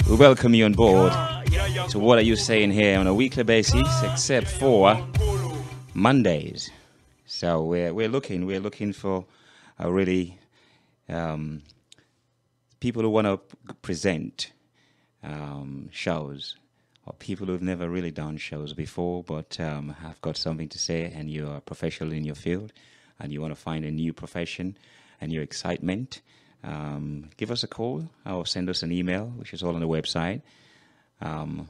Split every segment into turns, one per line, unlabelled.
We welcome you on board. So what are you saying here on a weekly basis, except for Mondays? So we're looking for a really people who want to present shows, or people who've never really done shows before, but have got something to say, and you're a professional in your field, and you want to find a new profession and your excitement. Give us a call or send us an email, which is all on the website.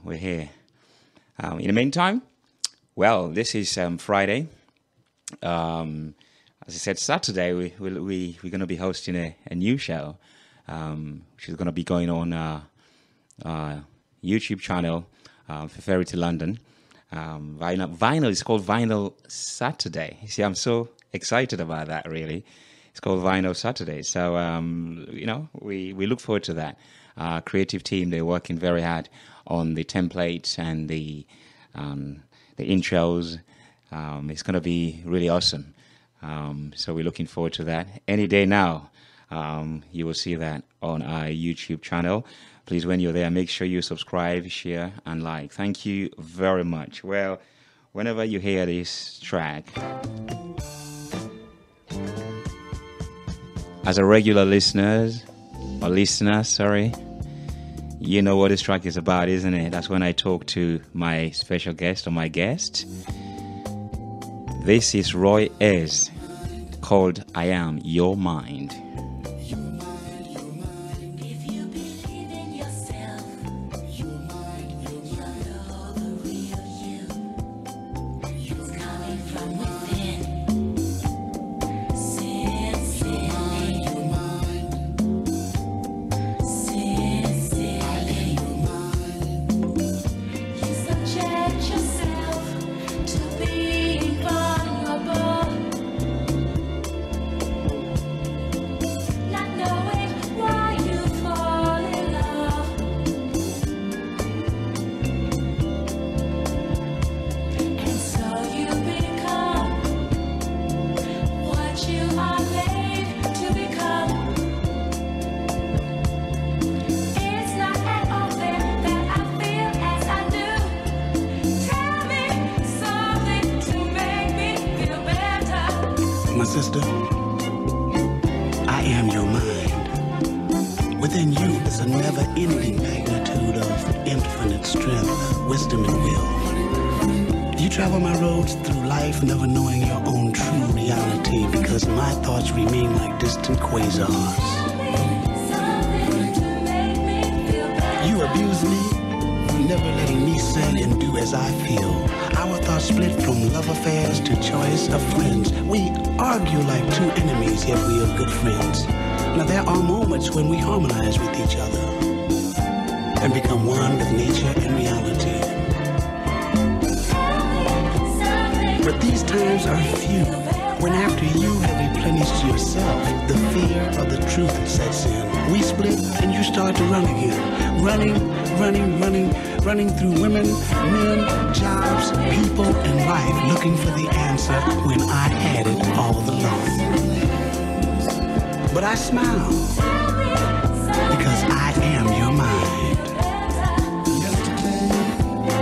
We're here. In the meantime, well, this is Friday. As I said, Saturday we're going to be hosting a new show, which is going to be going on YouTube channel for Ferry to London. Vinyl is called Vinyl Saturday. You see, I'm so excited about that, really. It's called Vinyl Saturday. So, we look forward to that. Our creative team, they're working very hard on the templates and the intros. It's going to be really awesome. So we're looking forward to that. Any day now, you will see that on our YouTube channel. Please, when you're there, make sure you subscribe, share, and like. Thank you very much. Well, whenever you hear this track, as a regular listener, you know what this track is about, isn't it? That's when I talk to my special guest or my guest. This is Roy Ayers, called I Am Your Mind.
My sister, I am your mind. Within you is a never-ending magnitude of infinite strength, wisdom, and will. You travel my roads through life, never knowing your own true reality, because my thoughts remain like distant quasars. You abuse me, never letting me say and do as I feel. Our thoughts split from love affairs to choice of friends. We argue like two enemies, yet we are good friends. Now there are moments when we harmonize with each other and become one with nature and reality. But these times are few, when after you have replenished yourself, the fear of the truth sets in. We split and you start to run again. Running through women, men, jobs, people, and life, looking for the answer when I had it all along. But I smile, because I am your mind.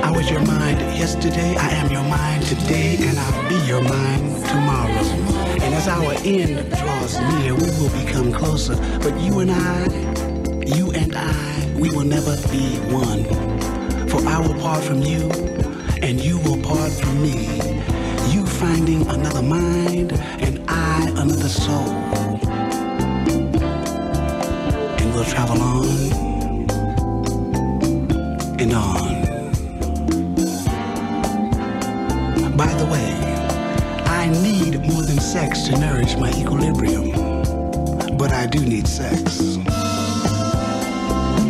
I was your mind yesterday, I am your mind today, and I'll be your mind tomorrow. And as our end draws near, we will become closer. But you and I, we will never be one. For I will part from you, and you will part from me. You finding another mind, and I another soul. And we'll travel on and on. By the way, I need more than sex to nourish my equilibrium. But I do need sex.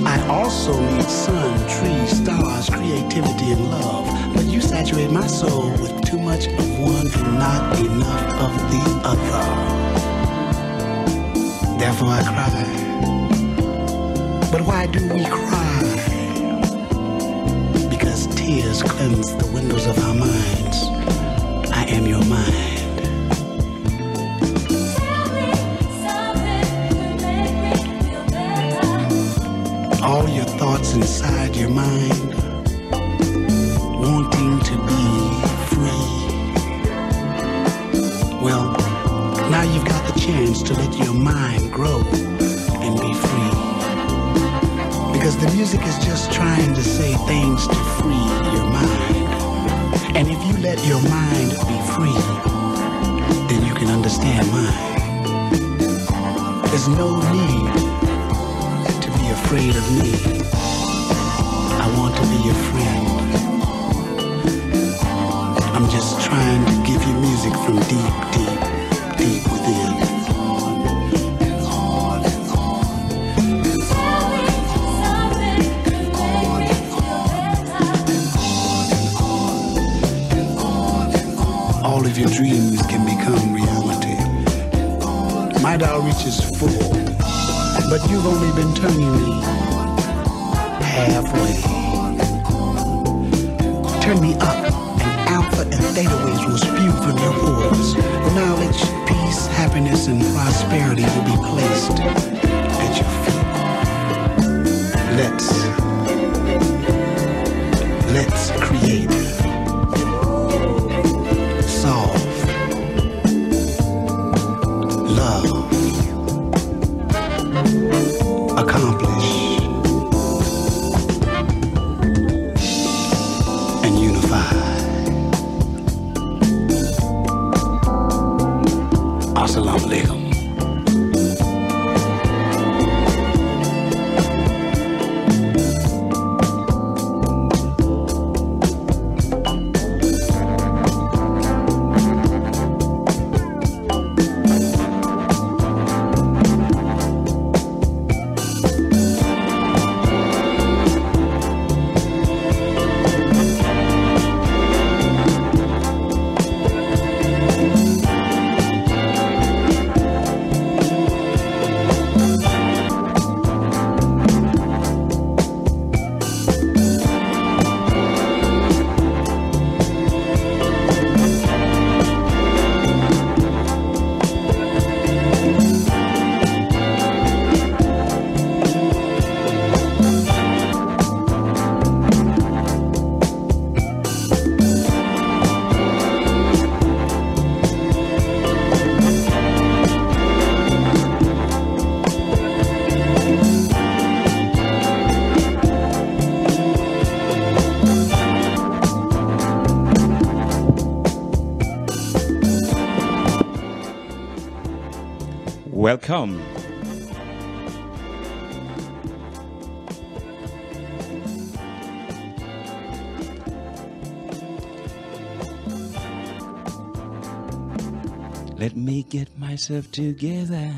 I also need sun, trees, stars, creativity, and love. But you saturate my soul with too much of one and not enough of the other. Therefore I cry. But why do we cry? Because tears cleanse the windows of our minds. I am your mind. All your thoughts inside your mind, wanting to be free. Well, now you've got the chance to let your mind grow and be free. Because the music is just trying to say things to free your mind. And if you let your mind be free, then you can understand mine. There's no need to be afraid of me. I want to be your friend. I'm just trying to give you music from deep, deep, deep within. All of your dreams can become reality. My outreach is full, but you've only been turning me halfway. Turn me up, and alpha and theta waves will spew from your pores. Knowledge, peace, happiness, and prosperity will be placed at your feet. Let's create. Solve, love, accomplish, and unify. Assalamu alaikum.
Welcome. Let me get myself together.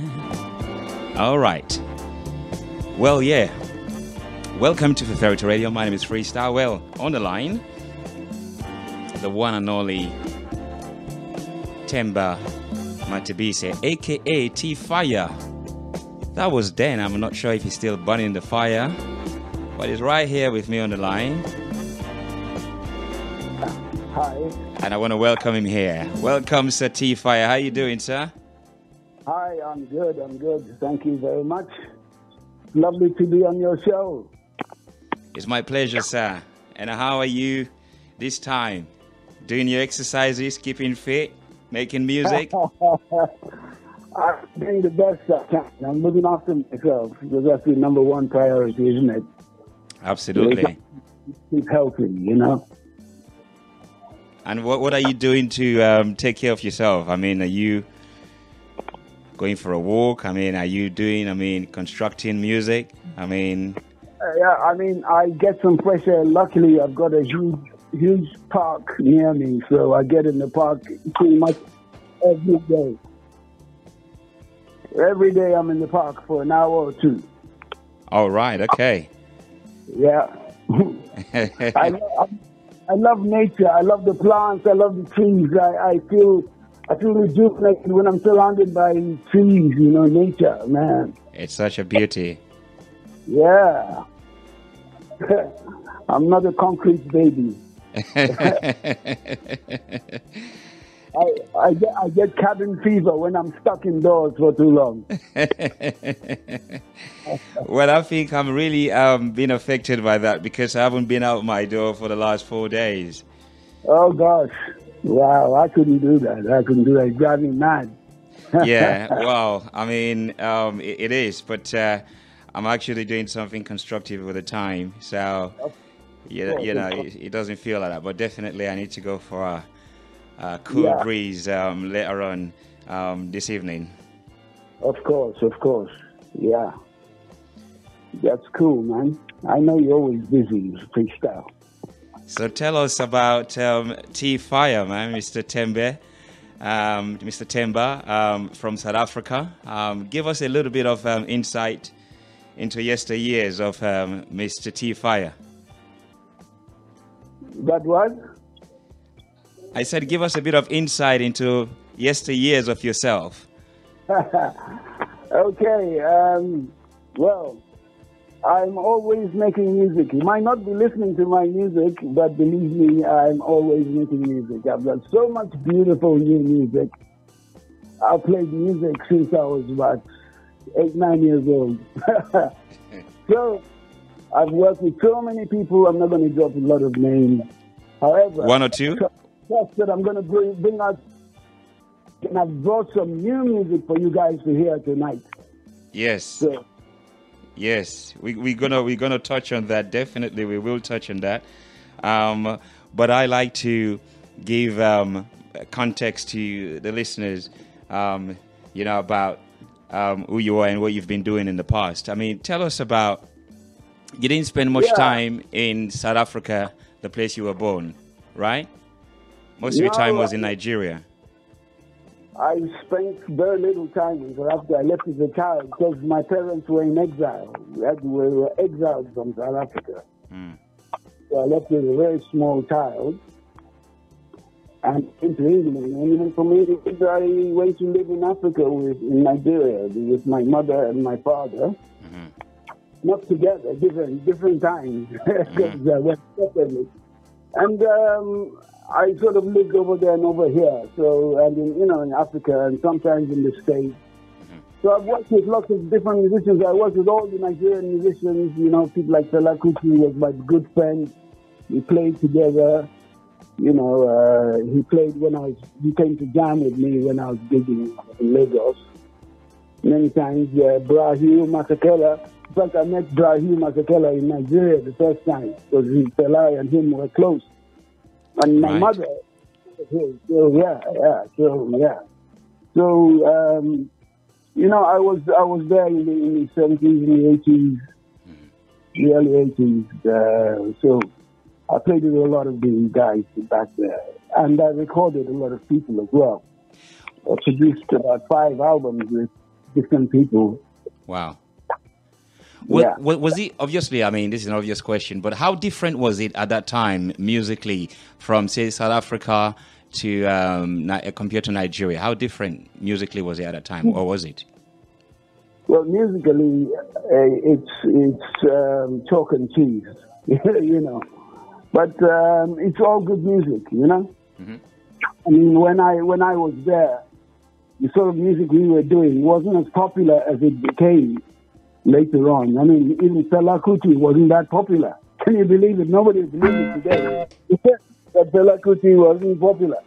All right. Well, yeah. Welcome to Fefferity Radio. My name is Freestyle. Well, on the line, the one and only Temba Matebise, aka T-Fire. That was then. I'm not sure if he's still burning the fire, but he's right here with me on the line.
Hi.
And I want to welcome him here. Welcome, Sir T-Fire. How you doing, sir?
Hi, I'm good. Thank you very much. Lovely to be on your show.
It's my pleasure, sir. And how are you this time? Doing your exercises, keeping fit, making music?
I'm doing the best I can. I'm looking after myself because that's the number one priority, isn't it?
Absolutely.
Keep healthy, you know.
And what are you doing to take care of yourself? I mean, are you going for a walk? I mean, are you doing, constructing music?
Yeah, I get some fresh air. Luckily, I've got a huge park near me, so I get in the park pretty much every day. Every day I'm in the park for an hour or two.
All right, okay.
Yeah. I love nature. I love the plants. I love the trees. I feel rejuvenated when I'm surrounded by trees, nature, man.
It's such a beauty.
Yeah. I'm not a concrete baby. I get cabin fever when I'm stuck indoors for too long.
Well, I think I'm really been affected by that because I haven't been out my door for the last 4 days.
Oh gosh, wow! I couldn't do that. I couldn't do that. It drives me mad.
Yeah, well, I mean, it is, but I'm actually doing something constructive with the time, so it doesn't feel like that. But definitely, I need to go for a cool breeze later on this evening.
Of course. Yeah, that's cool, man. I know you're always busy with freestyle.
So tell us about T Fire, man, Mr. Tembe. Mr. Temba from South Africa. Give us a little bit of insight into yesteryears of Mr. T Fire.
That what?
I said give us a bit of insight into yesteryears of yourself.
Okay, well, I'm always making music. You might not be listening to my music, but believe me, I'm always making music. I've got so much beautiful new music. I've played music since I was about 8-9 years old. So I've worked with so many people. I'm not going to drop a lot of names. However,
one or two?
That's that I'm going to bring out. And I've brought some new music for you guys to hear tonight.
Yes.
So,
yes, we're gonna touch on that. Definitely, we will touch on that. But I like to give context to the listeners, about who you are and what you've been doing in the past. I mean, tell us about. You didn't spend much time in South Africa, the place you were born, right? Most of your time was in Nigeria.
I spent very little time in South Africa. I left as a child because my parents were in exile. We were exiled from South Africa. So I left as a very small child and came to England. And even from England, I went to live in Africa in Nigeria with my mother and my father. Not together, different times, because I went separately. And I sort of lived over there and over here, and in Africa and sometimes in the States. So I've worked with lots of different musicians. I worked with all the Nigerian musicians, people like Fela Kuti was my good friend. We played together. He played he came to jam with me when I was gigging in Lagos. Many times, Bra Hugh Masekela. In fact, I met Bra Hugh Masekela in Nigeria the first time because Fela and him were close. And my mother, I was there in the 70s, in the 80s, the early 80s. So I played with a lot of the guys back there, and I recorded a lot of people as well. I produced about 5 albums with different people.
Wow. Was it, obviously, I mean, this is an obvious question, but how different was it at that time musically from, say, South Africa to compared to Nigeria? How different musically was it at that time, or was it?
Well, musically, it's chalk and cheese, But it's all good music, I mean, when I was there, the sort of music we were doing wasn't as popular as it became later on. I mean, even Fela Kuti wasn't that popular. Can you believe it? Nobody believes it today that Fela Kuti wasn't popular.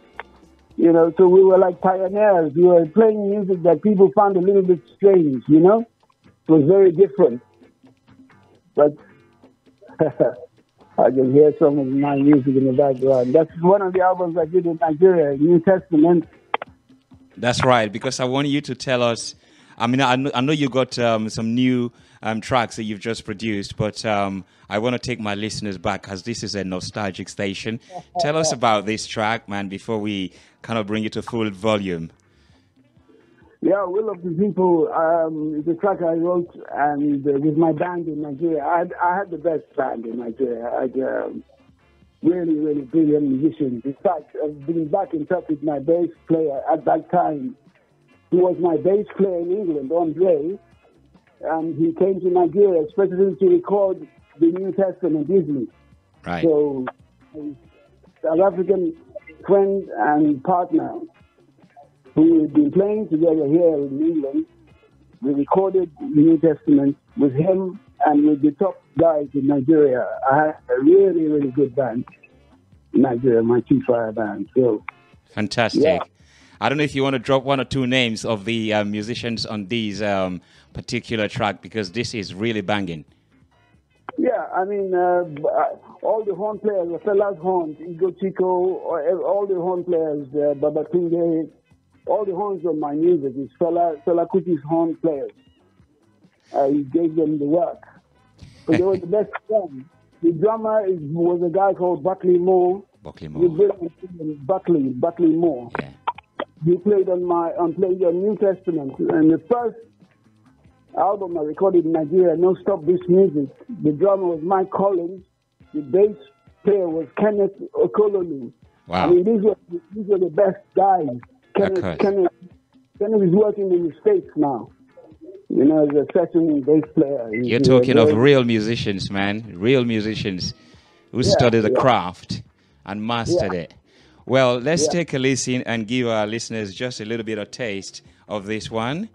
So we were like pioneers. We were playing music that people found a little bit strange, It was very different. But I can hear some of my music in the background. That's one of the albums I did in Nigeria, New Testament.
That's right, because I want you to tell us. I mean, I know you got some new tracks that you've just produced, but I want to take my listeners back as this is a nostalgic station. Tell us about this track, man, before we kind of bring it to full volume.
Yeah, Will of the People, the track I wrote and with my band in Nigeria. I had the best band in Nigeria. I had really, really brilliant musicians. In fact, I've been back in touch with my bass player at that time. He was my bass player in England, Andre, and he came to Nigeria especially to record the New Testament with me.
Right.
So, South African friend and partner who we've been playing together here in England. We recorded New Testament with him and with the top guys in Nigeria. I had a really, really good band in Nigeria, my Two Fire band. So,
fantastic.
yeah.
I don't know if you want to drop one or two names of the musicians on these particular track, because this is really banging.
Yeah, I mean, all the horn players, the Fella's horns, Ego Chico, all the horn players, Baba Tunde, all the horns of my music is Fela Kuti's horn players. He gave them the work. But they were the best friends. The drummer was a guy called Buckley Moore.
Buckley Moore.
Buckley Moore.
Yeah.
He played on New Testament. And the first album I recorded in Nigeria, No Stop This Music, the drummer was Mike Collins. The bass player was Kenneth Okololu.
Wow.
I mean, these were the best guys. Kenneth is working in the States now. You know, as a session bass player.
You're talking of real musicians, man. Real musicians who studied the craft and mastered it. Well, let's take a listen and give our listeners just a little bit of taste of this one.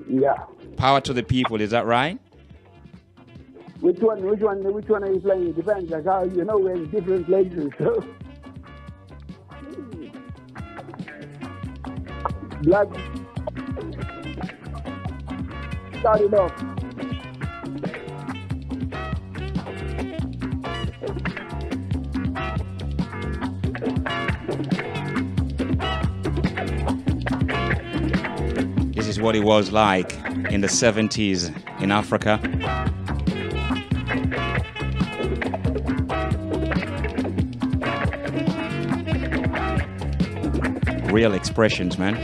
Yeah.
Power to the People, is that right?
Which one are you playing? It depends. Like how, you know, we're in different places. So. Black. Start it off.
This is what it was like in the 70s in Africa. Real expressions, man.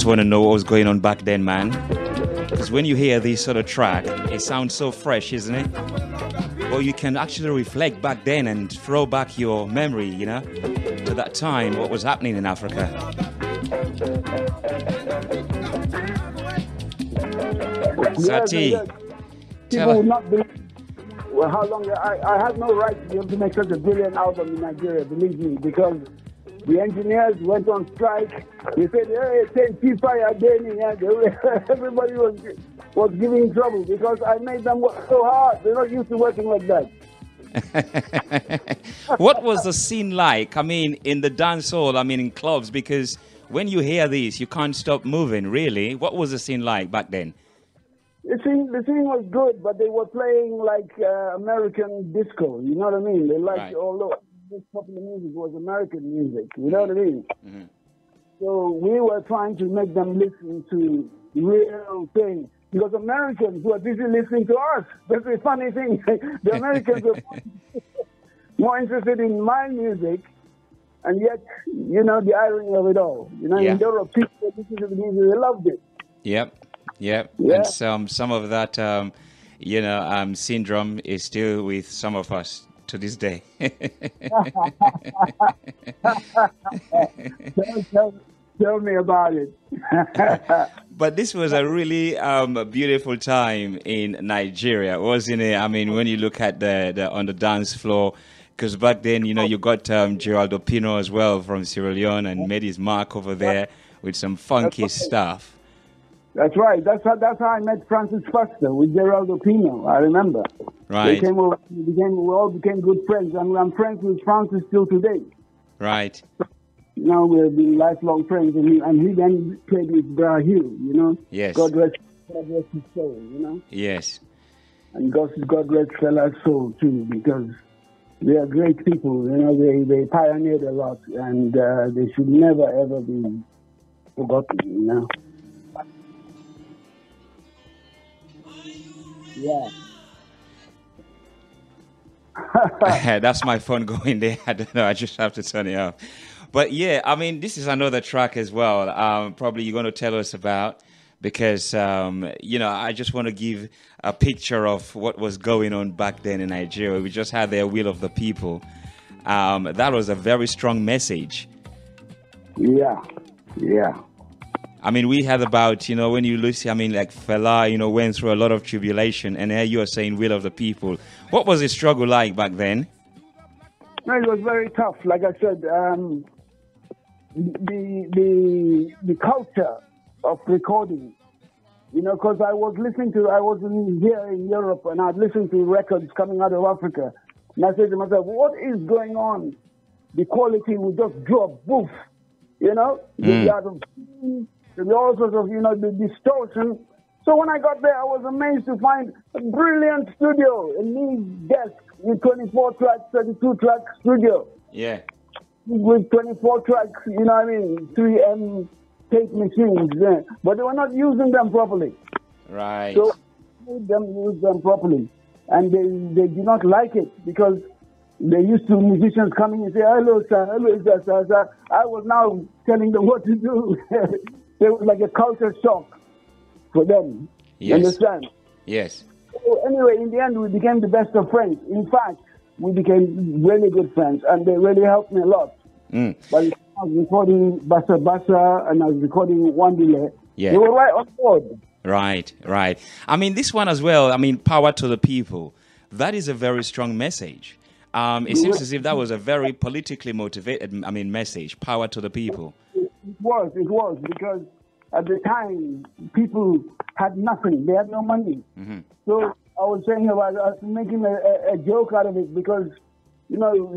Want to know what was going on back then, man, because when you hear this sort of track, it sounds so fresh, isn't it? Well, you can actually reflect back then and throw back your memory, you know, to that time, what was happening in Africa. Sati,
people would not believe how long I had no right to be able to make such a brilliant album in Nigeria, believe me, because the engineers went on strike. They said, "Hey, take T-Fire again." Everybody was giving trouble because I made them work so hard. They're not used to working like that.
What was the scene like? I mean, in the dance hall, I mean, in clubs, because when you hear this, you can't stop moving, really. What was the scene like back then?
The scene was good, but they were playing like American disco. You know what I mean? They liked although this popular music was American music. You know what I mean? Mm-hmm. So we were trying to make them listen to real things. Because Americans were busy listening to us. That's the funny thing. The Americans were more interested in my music And yet, you know, the irony of it all. You know, in Europe, people listen to the music, they loved it.
Yep.
Yeah.
And some of that, syndrome is still with some of us to this day.
Tell me about it.
But this was a really beautiful time in Nigeria, wasn't it? I mean, when you look at the on the dance floor, because back then, you know, you got Geraldo Pino as well from Sierra Leone and made his mark over there with some funky stuff.
That's right. That's how I met Francis Foster with Geraldo Pino. I remember.
Right.
They came over. We all became good friends, and I'm friends with Francis still today.
Right.
Now we've been lifelong friends, and he then played with Bra Hill, you know.
Yes.
God rest his soul, you know.
Yes.
And God rest fella's soul too, because they are great people, you know. They pioneered a lot, and they should never ever be forgotten, you know. Yeah.
That's my phone going there. I don't know. I just have to turn it off. But yeah, I mean, this is another track as well. Probably you're going to tell us about, because I just want to give a picture of what was going on back then in Nigeria. We just had the Will of the People. That was a very strong message.
Yeah.
I mean, we had about, when you listen, I mean, like Fela, went through a lot of tribulation, and here you are saying Will of the People. What was the struggle like back then?
No, it was very tough. Like I said, the culture of recording, because I was here in Europe, and I'd listened to records coming out of Africa, and I said to myself, what is going on? The quality would just drop, woof, all sorts of, the distortion. So when I got there, I was amazed to find a brilliant studio, a neat desk with 24 tracks, 32 track studio.
Yeah.
With 24 tracks, 3M tape machines. Yeah. But they were not using them properly.
Right.
So I made them use them properly. And they did not like it, because they used to musicians coming and say, hello, sir, sir. I was now telling them what to do. It was like a culture shock for them.
Yes.
You understand?
Yes.
So anyway, in the end, we became the best of friends. In fact, we became really good friends, and they really helped me a lot. But I was recording Bassa Bassa, and I was recording Wandile.
Yeah.
They were right on board.
Right. I mean, this one as well, Power to the People. That is a very strong message. It seems as if that was a very politically motivated, message. Power to the people.
It was, because at the time, people had nothing. They had no money. Mm-hmm. So I was making a joke out of it, because,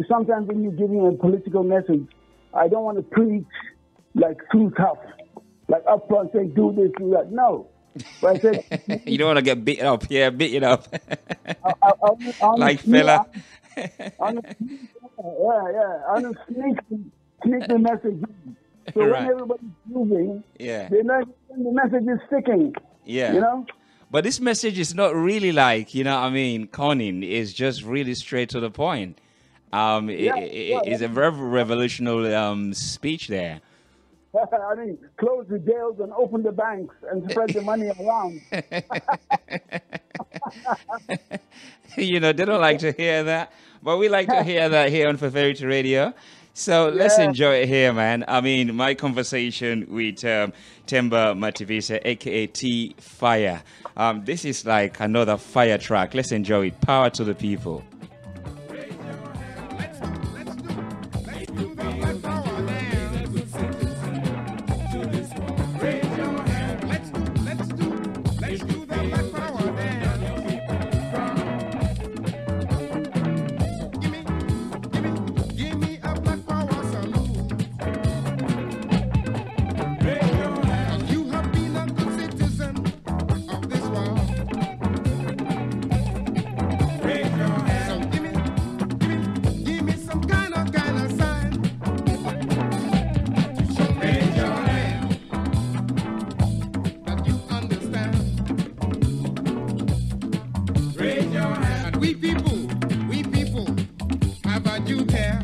sometimes when you're giving a political message, I don't want to preach like too tough, like up front say, do this, do that. No. But I said,
you don't want to get beaten up. Yeah, beaten up. Like Fela.
Sneak the message in. So
right.
when everybody's moving, they know the message is sticking.
Yeah. But this message is not really like, conning. It's just really straight to the point. It's a very revolutionary speech there.
Close the jails and open the banks and spread the money around.
They don't like to hear that, but we like to hear that here on Prosperity Radio. So let's enjoy it here, man. My conversation with Temba Mativisa, a.k.a. T-Fire. This is like another fire track. Let's enjoy it. Power to the people.
We people, have a due care.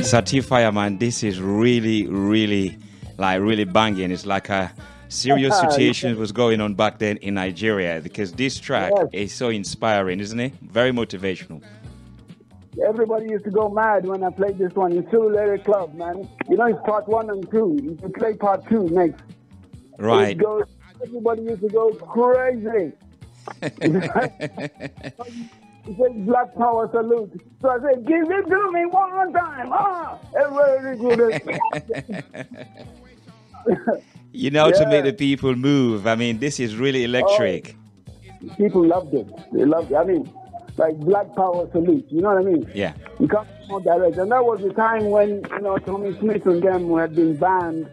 Satify, man, this is really, really, like really banging. It's like a serious situation was going on back then in Nigeria, because this track is so inspiring, isn't it? Very motivational.
Everybody used to go mad when I played this one in Surulere Club, man. You know, it's part 1 and 2. You can play part 2 next.
Right.
Everybody used to go crazy. He said, Black Power salute. So I said, give it to me one time. Everybody
you know, to make the people move. I mean, this is really electric.
People loved it. They loved it. I mean, like Black Power salute. You know what I mean?
Yeah.
You can't more direct. And that was the time when, you know, Tommy Smith and them had been banned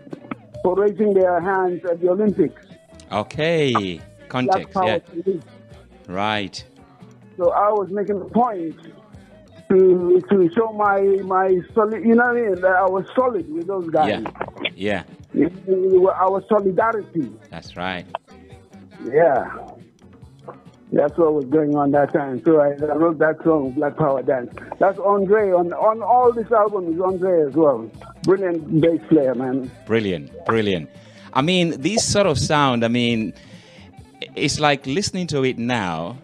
for raising their hands at the Olympics.
Okay. Context, yeah.
Salute.
Right.
So I was making a point to show my solid, you know what I mean? That I was solid with those guys.
Yeah.
Our solidarity.
That's right.
Yeah. That's what was going on that time. So I wrote that song, Black Power Dance. That's Andre. On all this album is Andre as well. Brilliant bass player, man.
Brilliant. I mean, this sort of sound, I mean, it's like listening to it now,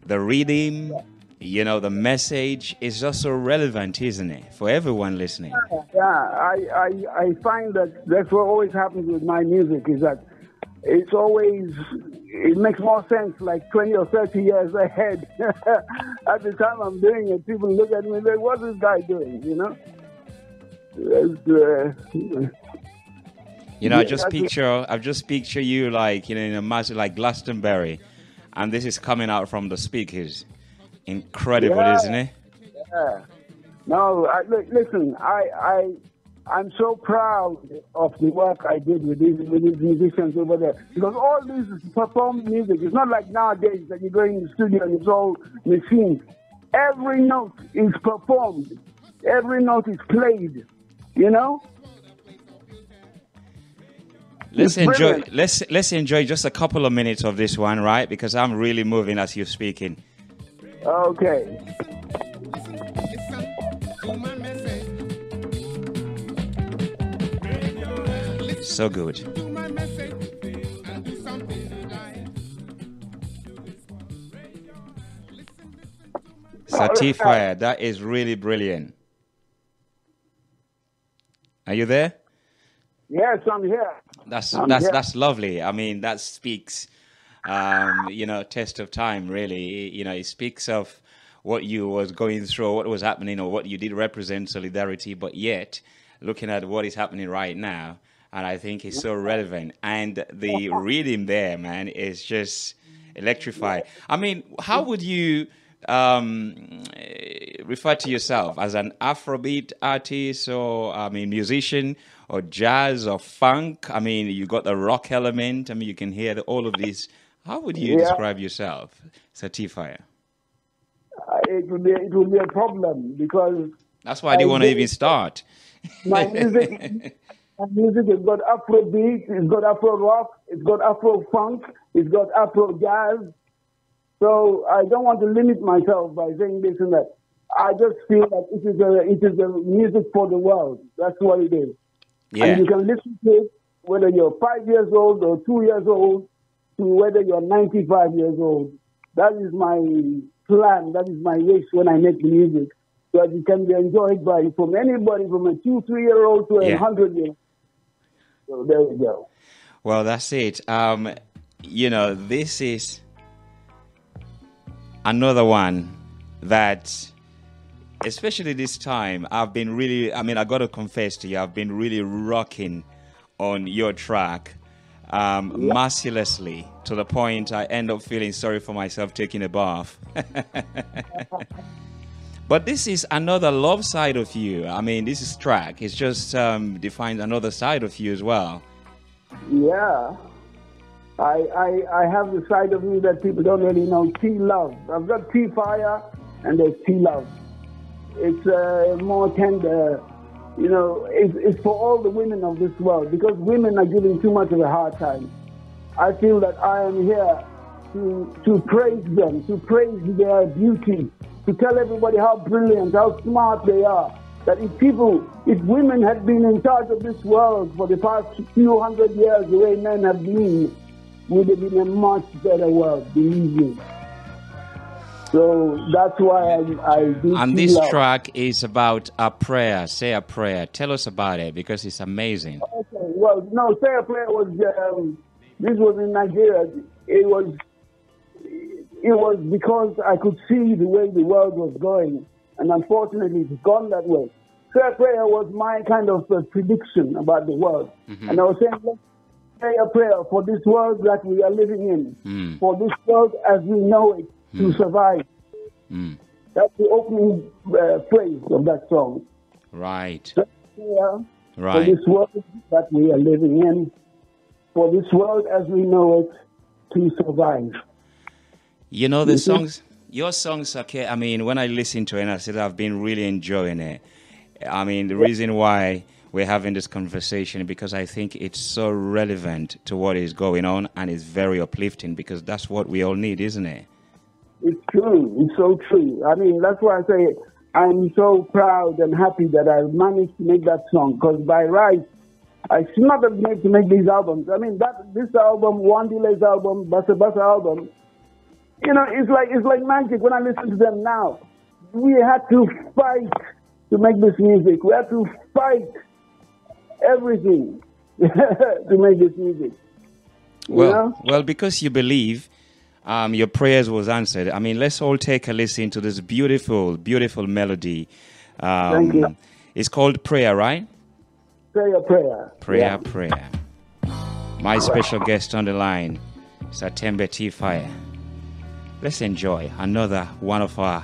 the rhythm, you know, the message is just so relevant, isn't it, for everyone listening?
Yeah, I find that that's what always happens with my music, is that it makes more sense like 20 or 30 years ahead. At the time I'm doing it, people look at me like, what's this guy doing, you know?
You know, I just picture you like, you know, in a massive like Glastonbury, and this is coming out from the speakers. Incredible, isn't it?
Yeah. No, listen, I'm so proud of the work I did with these musicians over there, because all this is performed music. It's not like nowadays that you go in the studio and it's all machines. Every note is performed. Every note is played. You know.
Let's enjoy just a couple of minutes of this one, right? Because I'm really moving as you're speaking.
Okay.
So good. Satify, that is really brilliant. Are you there?
Yes, I'm here.
That's lovely. I mean, that speaks, you know, test of time, really. You know, it speaks of what you was going through, what was happening, or what you did represent solidarity, but yet looking at what is happening right now, and I think it's so relevant. And the rhythm there, man, is just electrifying. I mean, how would you refer to yourself? As an Afrobeat artist, or, I mean, musician, or jazz, or funk? I mean, you got the rock element. I mean, you can hear all of these. How would you describe yourself, Satify?
It will be a problem, because
that's why I didn't want to even start.
My music has got Afrobeat, it's got Afro rock, it's got Afro funk, it's got Afro jazz. So I don't want to limit myself by saying this and that. I just feel that it is a music for the world. That's what it is. Yeah. And you can listen to it whether you're 5 years old or 2 years old, to whether you're 95 years old. That is my plan. That is my wish when I make music, so that it can be enjoyed from anybody, from a 2-3-year-old to 100-year-old. So there we go.
Well, that's it. You know, this is another one that, especially this time, I've been really, I mean, I got to confess to you, I've been really rocking on your track mercilessly, to the point I end up feeling sorry for myself taking a bath. But this is another love side of you. I mean, this is track. It's just defines another side of you as well.
Yeah. I have the side of me that people don't really know, T-Love. I've got T-Fire and there's T-Love. It's more tender, you know, it's for all the women of this world, because women are giving too much of a hard time. I feel that I am here to praise them, to praise their beauty, to tell everybody how brilliant, how smart they are, that if women had been in charge of this world for the past few hundred years, the way men have been, would have been a much better world, believe me. So that's why I do.
And this track is about a prayer. Say a prayer. Tell us about it, because it's amazing.
Okay. Well, no, Say a Prayer was, this was in Nigeria. It was because I could see the way the world was going, and unfortunately it's gone that way. Say a Prayer was my kind of prediction about the world. Mm-hmm. And I was saying, let's say a prayer for this world that we are living in, for this world as we know it, to survive. That's the opening phrase of that song.
Right.
Prayer
right.
For this world that we are living in, for this world as we know it, to survive.
You know, the songs, your songs, okay, I mean, when I listen to it, I said I've been really enjoying it. I mean, the reason why we're having this conversation, because I think it's so relevant to what is going on, and it's very uplifting, because that's what we all need, isn't it?
It's true. It's so true. I mean, that's why I say I'm so proud and happy that I managed to make that song, because by right, I should not have been able to make these albums. I mean, this album, Wandile's album, Bassa Bassa album, you know, it's like magic when I listen to them now. We had to fight to make this music. We had to fight everything to make this music.
Well, because you believe, your prayers was answered. I mean, let's all take a listen to this beautiful, beautiful melody.
Thank you.
It's called Prayer, right?
Say a prayer.
Prayer, prayer. My special guest on the line is Atembe T Fire. Let's enjoy another one of our,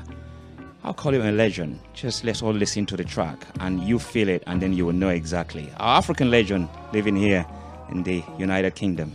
I'll call him a legend. Just let's all listen to the track and you feel it, and then you will know exactly. Our African legend living here in the United Kingdom.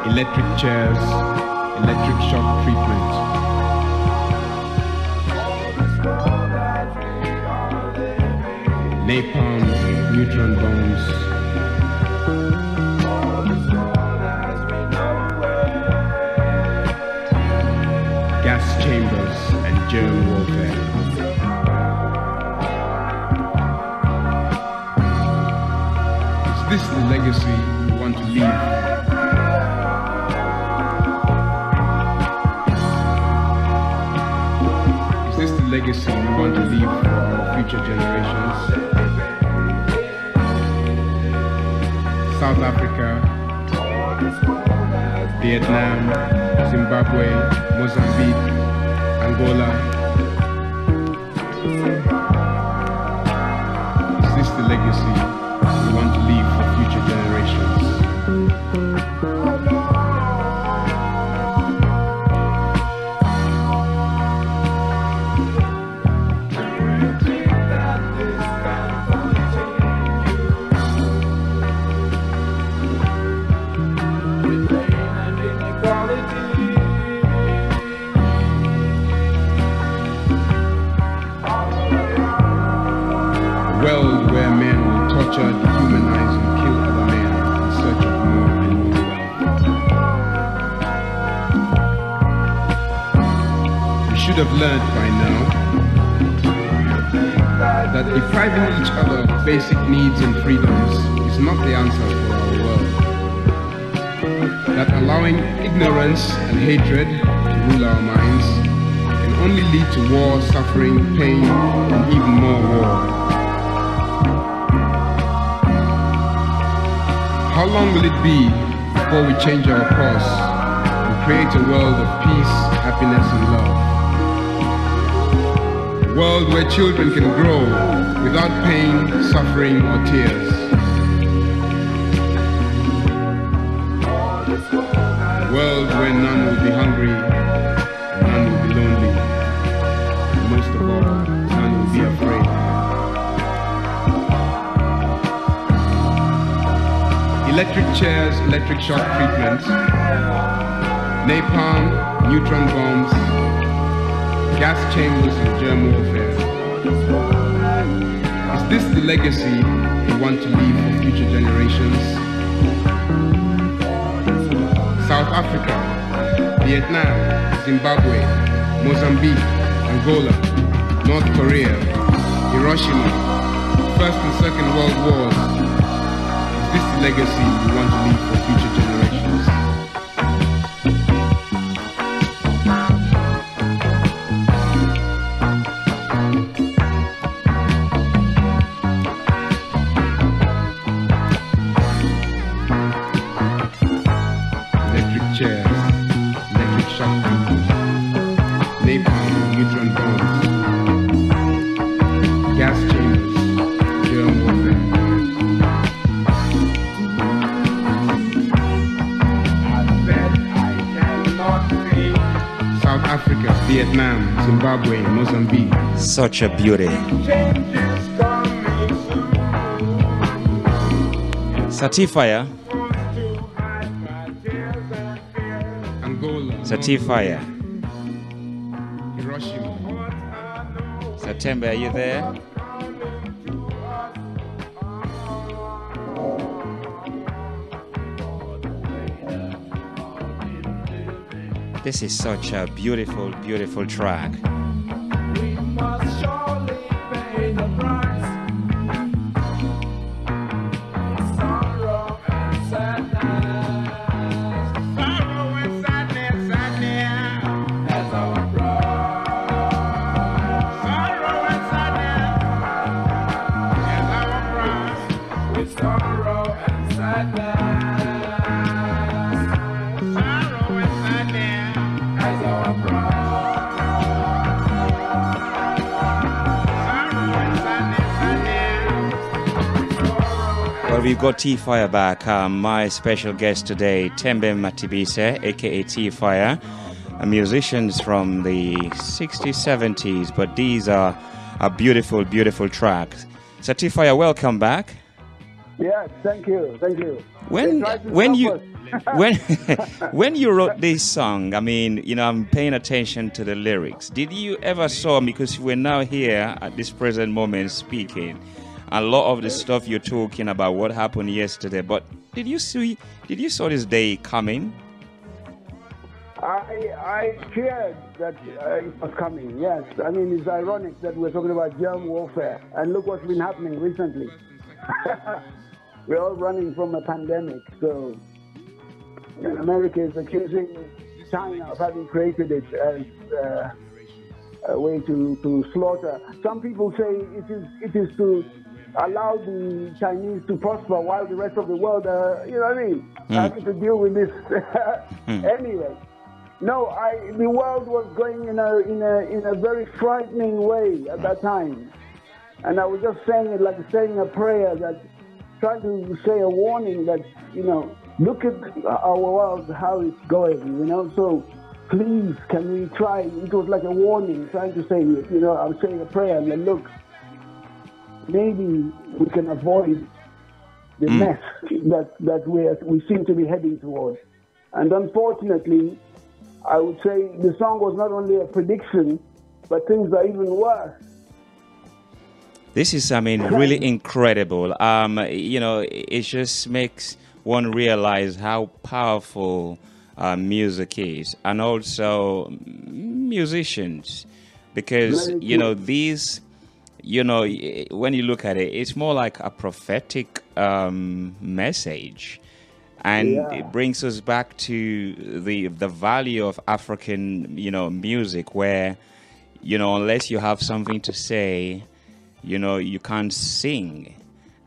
Electric chairs, electric shock treatment. Napalm, neutron bombs. Gas chambers and germ warfare. Is this the legacy you want to leave? Legacy we want to leave for our future generations. South Africa, Vietnam, Zimbabwe, Mozambique, Angola. Is this the legacy we want to leave for future generations? Dehumanize and kill other men in search of more and more wealth. We should have learned by now that depriving each other of basic needs and freedoms is not the answer for our world. That allowing ignorance and hatred to rule our minds can only lead to war, suffering, pain, and even more war. How long will it be before we change our course and create a world of peace, happiness, and love? A world where children can grow without pain, suffering, or tears. World where none will be hungry, none will be lonely, and most of all, none will be afraid. Electric chairs, electric shock treatment, napalm, neutron bombs, gas chambers and germ warfare. Is this the legacy we want to leave for future generations? South Africa, Vietnam, Zimbabwe, Mozambique, Angola, North Korea, Hiroshima, First and Second World Wars. Is this the legacy we want to leave for future generations? Vietnam, Zimbabwe, Mozambique.
Such a beauty. Satifaya.
Angola.
Satifaya.
Hiroshima.
September, are you there? This is such a beautiful, beautiful track.
We must surely pay the price. Sorrow and sadness. Sorrow and sadness, sadness. As our price. Sorrow and sadness. As our price. With sorrow and sadness.
Well, we've got T-Fire back. My special guest today, Tembe Matibise, aka T-Fire, musicians from the 60s, 70s, but these are beautiful, beautiful tracks. So T-Fire, welcome back.
Yes, thank you.
When you wrote this song, I mean, you know, I'm paying attention to the lyrics. Did you ever saw, because we're now here at this present moment speaking, a lot of the stuff you're talking about what happened yesterday, but did you saw this day coming?
I feared that it was coming, yes. I mean, it's ironic that we're talking about germ warfare, and look what's been happening recently. We're all running from a pandemic, so America is accusing China of having created it as a way to slaughter. Some people say it is to allow the Chinese to prosper while the rest of the world, you know what I mean, having to deal with this. Anyway, no, the world was going in a very frightening way at that time, and I was just saying it like saying a prayer, that trying to say a warning that, you know, look at our world, how it's going, you know, so please, can we try? It was like a warning, trying to say, you know, I'm saying a prayer, and then look, maybe we can avoid the mess that we seem to be heading towards. And unfortunately, I would say the song was not only a prediction, but things are even worse.
This is, I mean, really incredible. You know, it just makes one realize how powerful music is, and also musicians, because, you know, these, you know, when you look at it, it's more like a prophetic message, and it brings us back to the value of African, you know, music, where, you know, unless you have something to say, you know, you can't sing.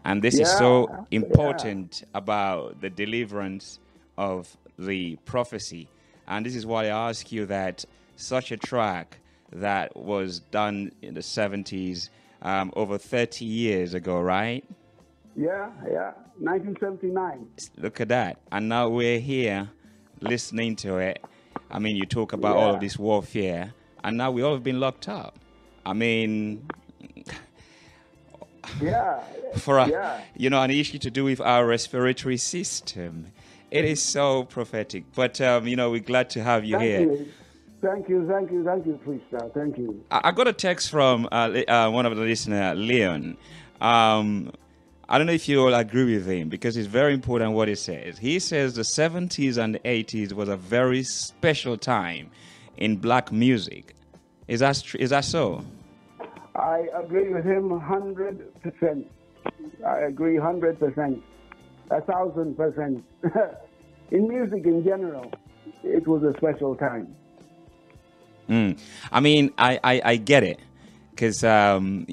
And this is so important about the deliverance of the prophecy. And this is why I ask you that such a track that was done in the 70s, over 30 years ago, right?
Yeah, 1979.
Look at that. And now we're here listening to it. I mean, you talk about all of this warfare, and now we all have been locked up. I mean, for an issue to do with our respiratory system. It is so prophetic. But, we're glad to have you here.
Thank you, Freestyle. Thank you.
I got a text from one of the listeners, Leon. I don't know if you all agree with him, because it's very important what he says. He says the 70s and the 80s was a very special time in black music. Is that so?
I agree with him 100%. I agree 100%. 1,000%. In music in general, it was a special time.
I mean, I get it. Because, I'm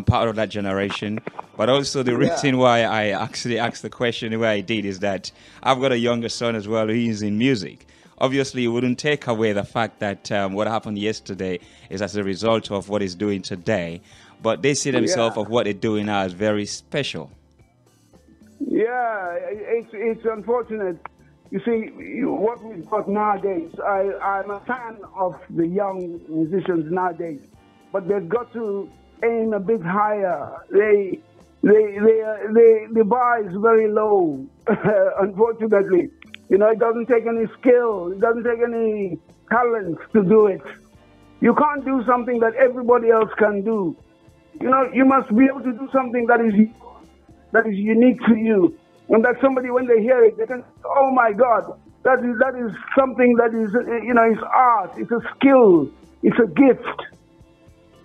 part of that generation. But also the reason why I actually asked the question the way I did is that I've got a younger son as well who is in music. Obviously, it wouldn't take away the fact that what happened yesterday is as a result of what he's doing today. But they see themselves of what they're doing now as very special.
Yeah, it's unfortunate. You see, what we've got nowadays, I'm a fan of the young musicians nowadays. But they've got to aim a bit higher. The bar is very low, unfortunately. It doesn't take any skill. It doesn't take any talent to do it. You can't do something that everybody else can do. You must be able to do something that is unique to you. And that somebody, when they hear it, they can, oh my God, that is something that is, it's art, it's a skill, it's a gift.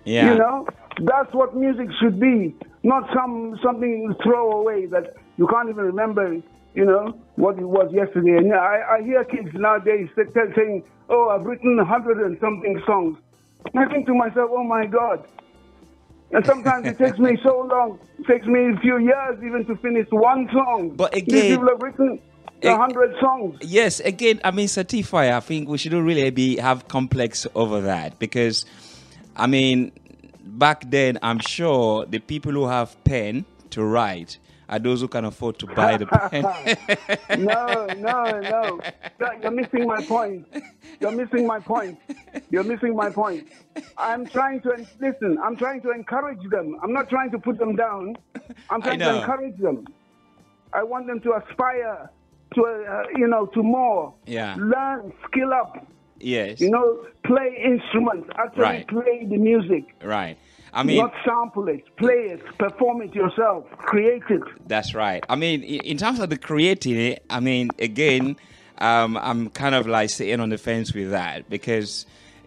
Yeah.
That's what music should be, not something throwaway that you can't even remember, what it was yesterday. And I hear kids nowadays saying, oh, I've written 100 and something songs. And I think to myself, oh my God. And sometimes it takes me so long, it takes me a few years even to finish one song.
But again,
these people have written 100 songs.
Yes, again, I mean, Certifier, I think we shouldn't really have complex over that, because I mean, back then, I'm sure the people who have pen to write are those who can afford to buy the pen.
No. You're missing my point. I'm trying to listen. I'm trying to encourage them. I'm not trying to put them down. I'm trying to encourage them. I want them to aspire to more.
Yeah.
Learn, skill up.
Yes.
Play instruments. Actually play the music.
Right. I mean,
not sample it. Play it. Perform it yourself. Create it.
That's right. I mean, in terms of the creating it, I mean, again, I'm kind of like sitting on the fence with that, because,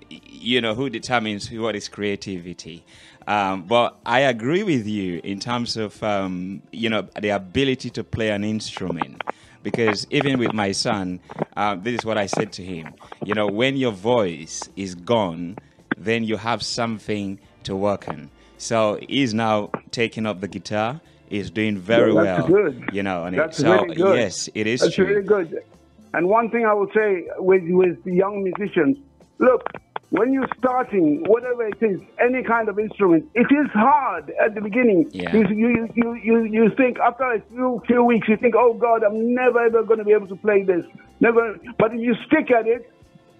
who determines what is creativity? But I agree with you in terms of, the ability to play an instrument. Because even with my son, this is what I said to him. When your voice is gone, then you have something to work on. So he's now taking up the guitar. He's doing very well.
Good.
And
that's really good.
Yes, it is
that's
true.
Really good. And one thing I will say with the young musicians, look, when you're starting, whatever it is, any kind of instrument, it is hard at the beginning.
Yeah.
You think after a few weeks, you think, oh God, I'm never ever going to be able to play this. Never. But if you stick at it,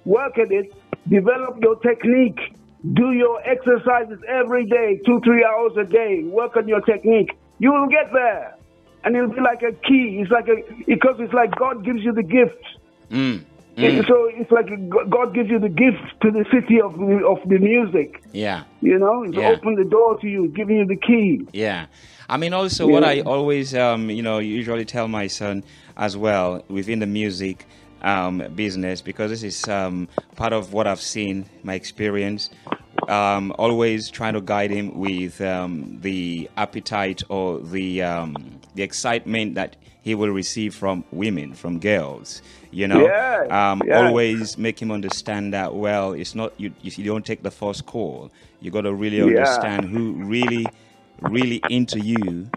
work at it, develop your technique, do your exercises every day, 2-3 hours a day, work on your technique, you will get there. And it'll be like a key. Because it's like God gives you the gift. So it's like God gives you the gift to the city of the music.
Yeah.
He's opened the door to you, giving you the key.
Yeah. I mean, also what I always, usually tell my son as well within the music business, because this is part of what I've seen, my experience, always trying to guide him with the appetite or the excitement that he will receive from women, from girls, always make him understand that, well, it's not, you don't take the first call. You got to really understand who really into you,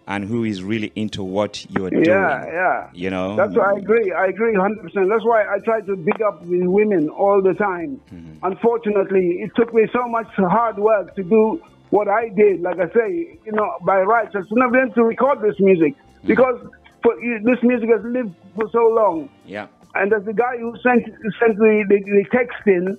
and who is really into what you're doing.
Yeah.
You know?
That's why I agree 100%. That's why I try to big up the women all the time. Unfortunately, it took me so much hard work to do what I did. Like I say, you know, by rights, I shouldn't have been able to record this music because this music has lived for so long.
Yeah.
And as the guy who sent the text in,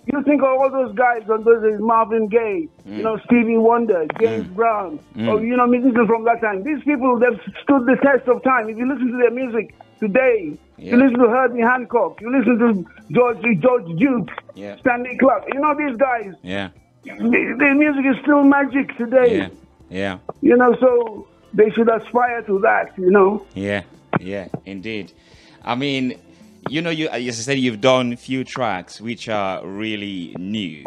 you think of all those guys, those Marvin Gaye, you know, Stevie Wonder, James Brown, or, you know, musicians from that time. These people, they've stood the test of time. If you listen to their music today, you listen to Herbie Hancock, you listen to George Duke, Stanley Clarke, you know, these guys, their music is still magic today.
Yeah.
You know, so they should aspire to that, you know.
Yeah, indeed. I mean, you know, as I said, you've done a few tracks which are really new,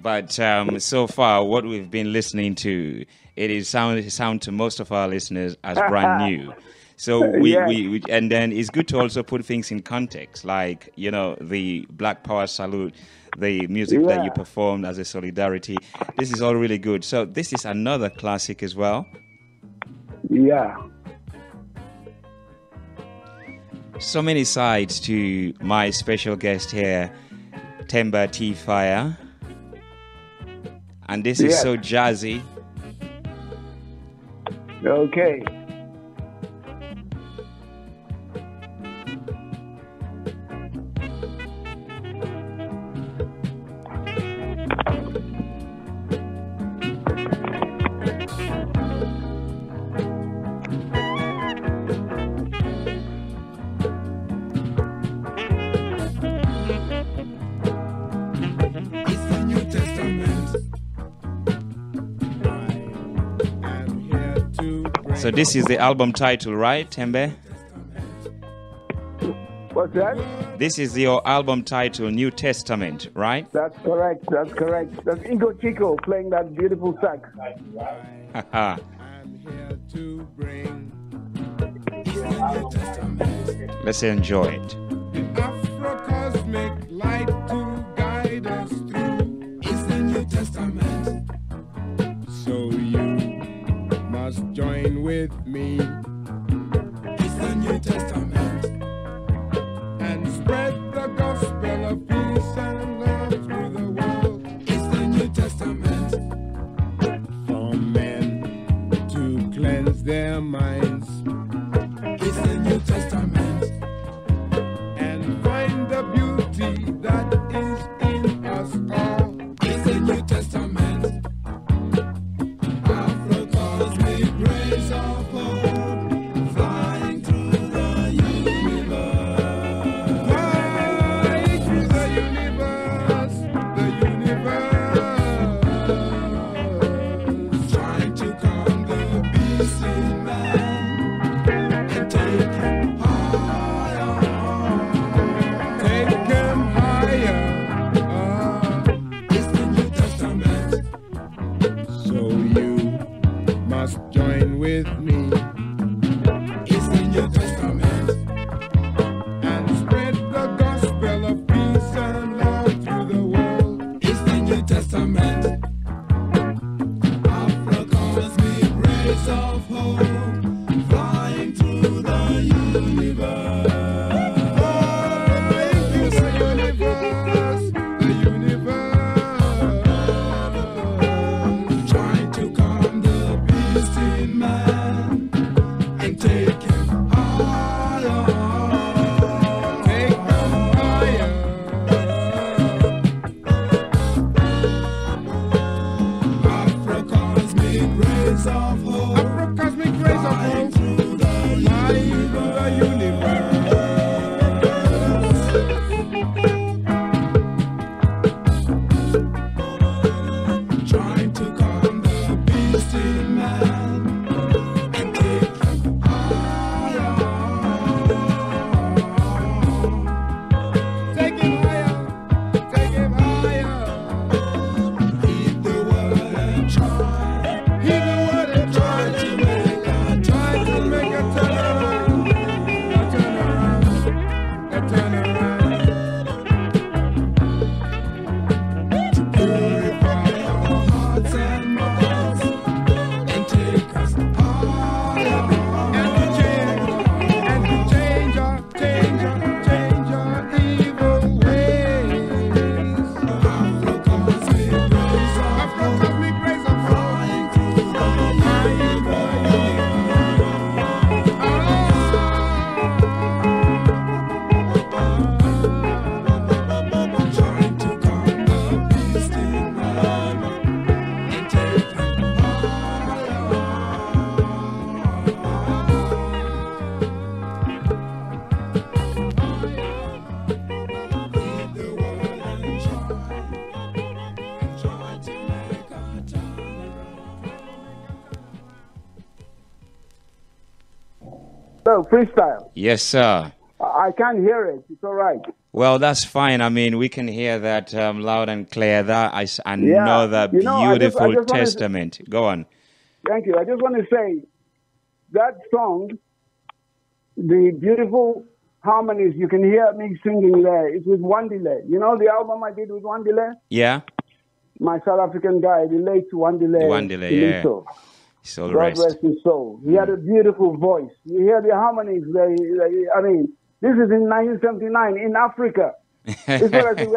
but so far what we've been listening to, it is sound to most of our listeners as brand new. So we and then it's good to also put things in context, like, you know, the Black Power Salute, the music that you performed as a solidarity. This is all really good. So this is another classic as well.
Yeah.
So many sides to my special guest here, Temba T Fire. And this is so jazzy.
Okay.
So this is the album title, right, Tembe?
What's that?
This is your album title, New Testament, right?
That's correct. That's Ingo Chico playing that beautiful sax.
I'm here to bring New Testament.
Let's enjoy it.
Afro-cosmic light to guide us through is the New Testament. So you must join with me. It's the New Testament. And spread the gospel of peace and love through the world. It's the New Testament. For men to cleanse their minds. It's the New Testament. And find the beauty that is in us all. It's the New Testament. Afro-cosmic rays of hope flying through the universe. Flying through the universe. Trying to calm the beast in man and take him higher. Take him higher. It's the New Testament. So you must join with me. It's the New Testament. And spread the gospel of peace and love through the world. It's the New Testament. Afro-cosmic rays of hope flying through the universe. Flying through the universe. Trying to calm the beast in man and take him higher. Take him higher. Afro-cosmic rays of hope. Afro-cosmic rays of hope. Through the universe. Trying to calm the beast in man and take him higher. Take him higher. Take him higher. Heed the word and try. Heed the word and try.
So, freestyle.
Yes, sir.
I can't hear it. It's all right.
Well, that's fine. I mean, we can hear that loud and clear. That I
Yeah.
know that
You know, I
beautiful
just wanna-
testament. Go on.
Thank you. I just want to say that song, the beautiful harmonies, you can hear me singing there. It's with one delay. You know the album I did with one delay?
Yeah?
My South African guy, the late one delay.
One Delay, yeah.
Elito.
Soul
God
rest.
rest his soul. He had a beautiful voice. You hear the harmonies. I mean, this is in 1979 in Africa. It's what I think.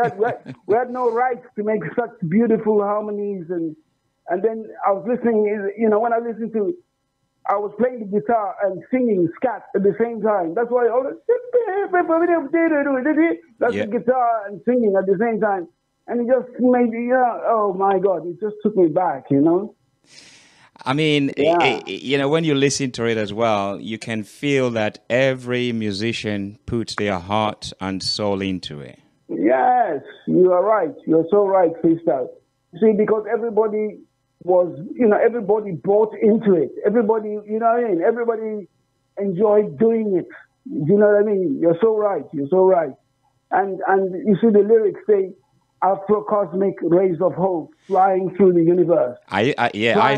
We had no right to make such beautiful harmonies. And then I was listening, you know, when I listened to, I was playing the guitar and singing scat at the same time. That's why all that's
Yeah.
the guitar and singing at the same time. And it just made me, oh my God, it just took me back, you know?
I mean,
Yeah.
you know, when you listen to it as well, you can feel that every musician puts their heart and soul into it.
Yes, you are right. You're so right, Freestyle. See, because everybody was, you know, everybody bought into it. Everybody, you know what I mean? Everybody enjoyed doing it. You know what I mean? You're so right. You're so right. And you see the lyrics say, Afro-cosmic rays of hope flying through the universe.
Yeah.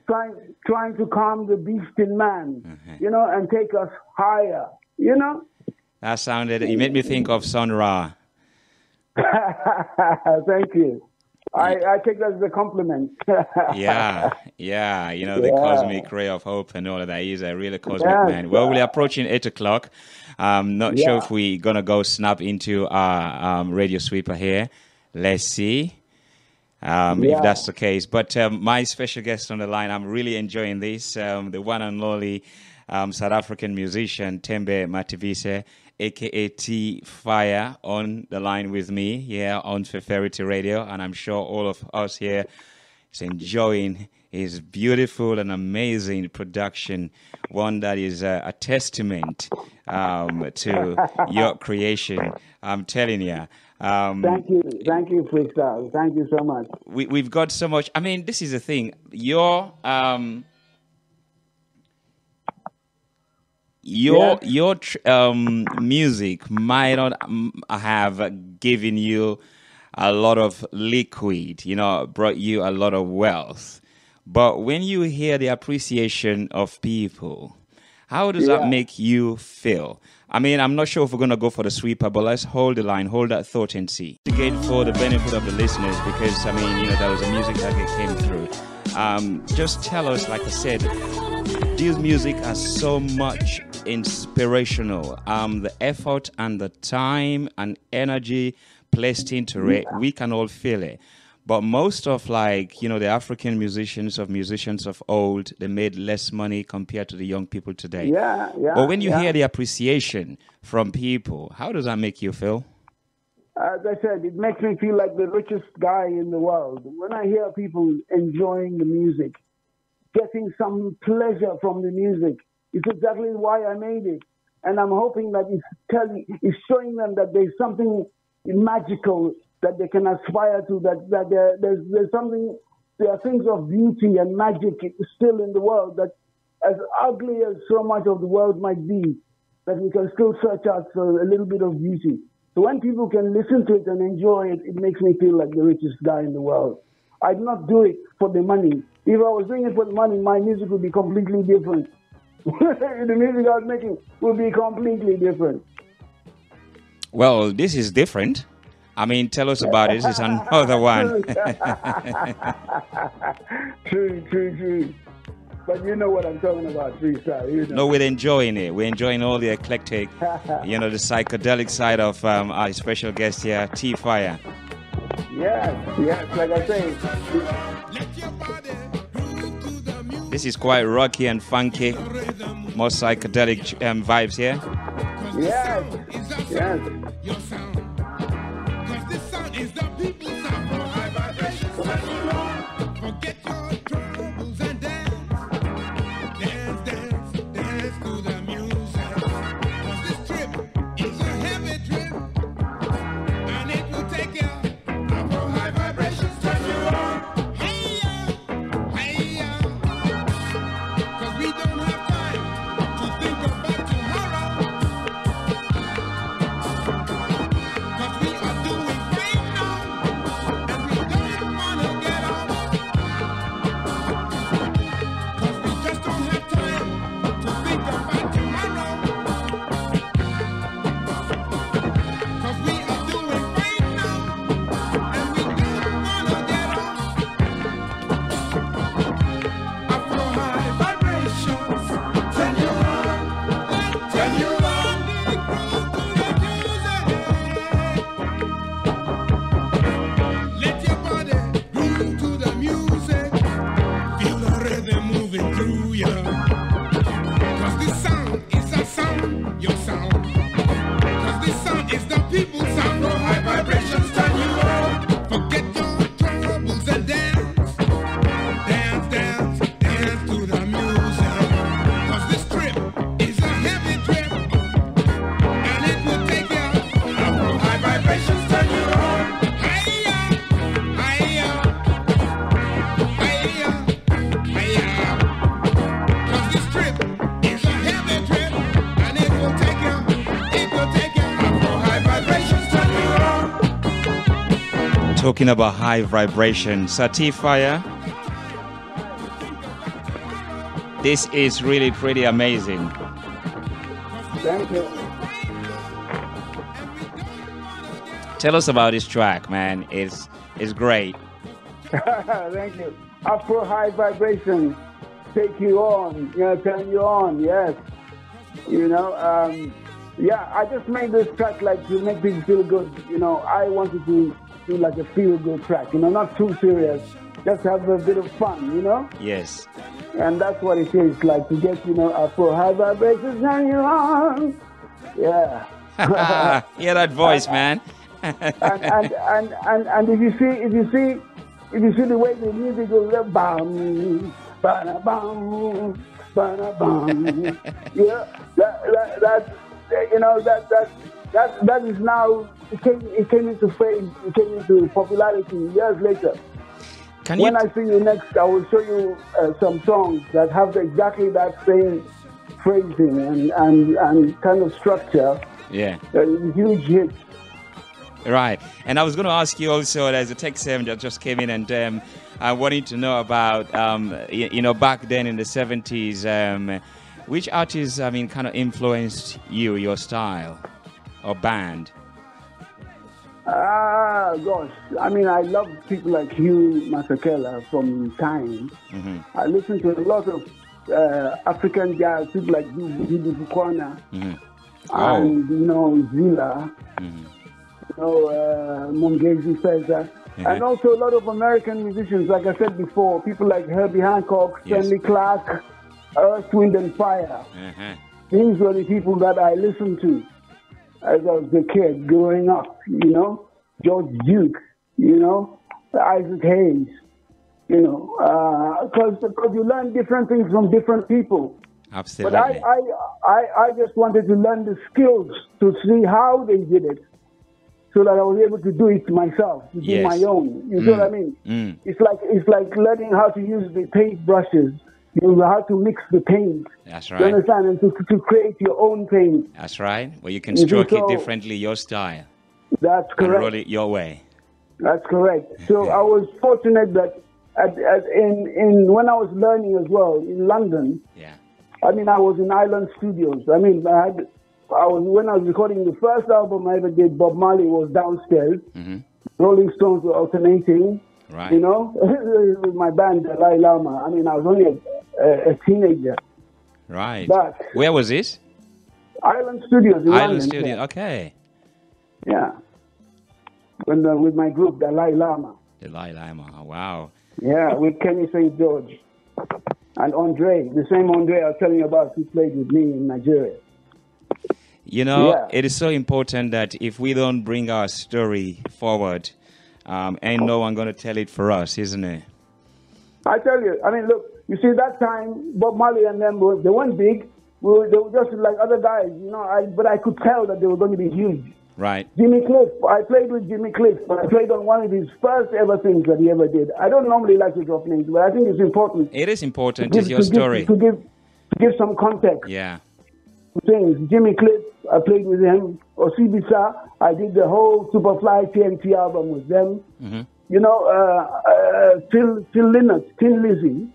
Trying to calm the beast in man, you know, and take us higher, you know?
That sounded, you made me think of Sun Ra.
Thank you. I take that as a compliment.
Yeah, you know, the
Yeah.
cosmic ray of hope and all of that. He's a really cosmic
Yes.
man. Well, we're approaching 8 o'clock. Not sure
Yeah.
if we're going to go snap into our radio sweeper here. Let's see if that's the case. But my special guest on the line, I'm really enjoying this. The one and only South African musician, Thembe Mativise, a.k.a. T Fire, on the line with me here on Feferity Radio. And I'm sure all of us here is enjoying his beautiful and amazing production, one that is a testament to your creation. I'm telling you.
Thank you, Freestyle. Thank you so much.
We've got so much. I mean, this is the thing. Your music might not have given you a lot of liquid, you know, brought you a lot of wealth. But when you hear the appreciation of people, how does that make you feel? I mean, I'm not sure if we're going to go for the sweeper, but let's hold the line, hold that thought and see. Again, for the benefit of the listeners, because, I mean, you know, there was a music that came through. Just tell us, like I said, this music has so much inspirational. The effort and the time and energy placed into it, we can all feel it. But most of, like, you know, the African musicians of old, they made less money compared to the young people today.
Yeah.
But when you hear the appreciation from people, how does that make you feel?
As I said, it makes me feel like the richest guy in the world. When I hear people enjoying the music, getting some pleasure from the music, it's exactly why I made it. And I'm hoping that it's showing them that there's something magical that they can aspire to, that there's something, there are things of beauty and magic still in the world, that as ugly as so much of the world might be, that we can still search out for a little bit of beauty. So when people can listen to it and enjoy it, it makes me feel like the richest guy in the world. I do not do it for the money. If I was doing it for the money, my music would be completely different. The music I was making would be completely different.
Well, this is different. I mean, tell us about it. This is another one.
True. But you know what I'm talking about, Freestyle. You know.
No, we're enjoying it. We're enjoying all the eclectic, you know, the psychedelic side of our special guest here, T Fire.
Yes, like I say.
This is quite rocky and funky, more psychedelic vibes here.
Yes.
Your sound. 'Cause this sound is the people's sound for high vibration. Forget your troubles and dance to the music. 'Cause this trip is a heavy trip, and it will take you up for high vibrations. Turn you on, hey 'cause we don't have time to think
talking about high vibration. Satifire, this is really pretty amazing.
Thank you.
Tell us about this track, man. It's great.
Thank you. Afro high vibration, take you on, turn you on, yes. Yeah, I just made this track like to make people feel good. I wanted to do like a feel good track, not too serious, just have a bit of fun,
Yes.
And that's what it is, like to get, Afro high vibration, turn you on. Yeah.
Hear that voice, man.
and if you see the way the music goes, bam, bam, bam, bam, bam, yeah, that is now it came into fame, it came into popularity years later. When I see you next, I will show you some songs that have exactly that same phrasing and kind of structure.
Yeah.
Huge hits.
Right. And I was going to ask you also, there's a text that just came in, and I wanted to know about, back then in the 70s, which artists, kind of influenced your style or band?
Gosh. I love people like Hugh Masekela from Time.
Mm-hmm.
I listen to a lot of African jazz, people like Didi Bukwana,
mm-hmm.
and, Zilla.
Mm-hmm.
Mongezi Feza, and also a lot of American musicians, like I said before, people like Herbie Hancock,
Yes.
Stanley Clarke, Earth, Wind and Fire.
Uh-huh.
These were the people that I listened to as I was a kid growing up, George Duke, Isaac Hayes, because you learn different things from different people.
Absolutely.
But I just wanted to learn the skills to see how they did it, so that I was able to do it myself, to do
Yes.
my own. You know what I mean?
Mm.
It's like learning how to use the paint brushes, how to mix the paint.
That's
You
right.
understand? And to create your own paint.
That's right. Well, you can
You see,
stroke it
so-
differently, your style,
That's
and roll
correct.
it your way.
That's correct. So I was fortunate that when I was learning as well in London,
Yeah.
I was in Island Studios. When I was recording the first album I ever did, Bob Marley was downstairs.
Mm-hmm.
Rolling Stones were alternating,
Right.
with my band, Dalai Lama. I was only a teenager.
Right.
But
Where was this?
Island Studios in
Island
London.
Studio. Okay.
Yeah. With my group, Dalai Lama.
Dalai Lama. Wow.
Yeah, with Kenny St. George. And Andre, the same Andre I was telling you about who played with me in Nigeria. Yeah.
It is so important that if we don't bring our story forward, ain't no one going to tell it for us, isn't it?
I tell you, look, you see that time, Bob Marley and them, they weren't big. They were just like other guys, but I could tell that they were going to be huge.
Right.
Jimmy Cliff, I played with Jimmy Cliff, but I played on one of his first ever things that he ever did. I don't normally like to drop names, but I think it's important.
It is important. It's your story.
To give some context.
Yeah.
Things. Jimmy Cliff, I played with him. Osibisa, I did the whole Superfly TNT album with them.
Mm-hmm.
Phil Lynott, Tin Lizzy,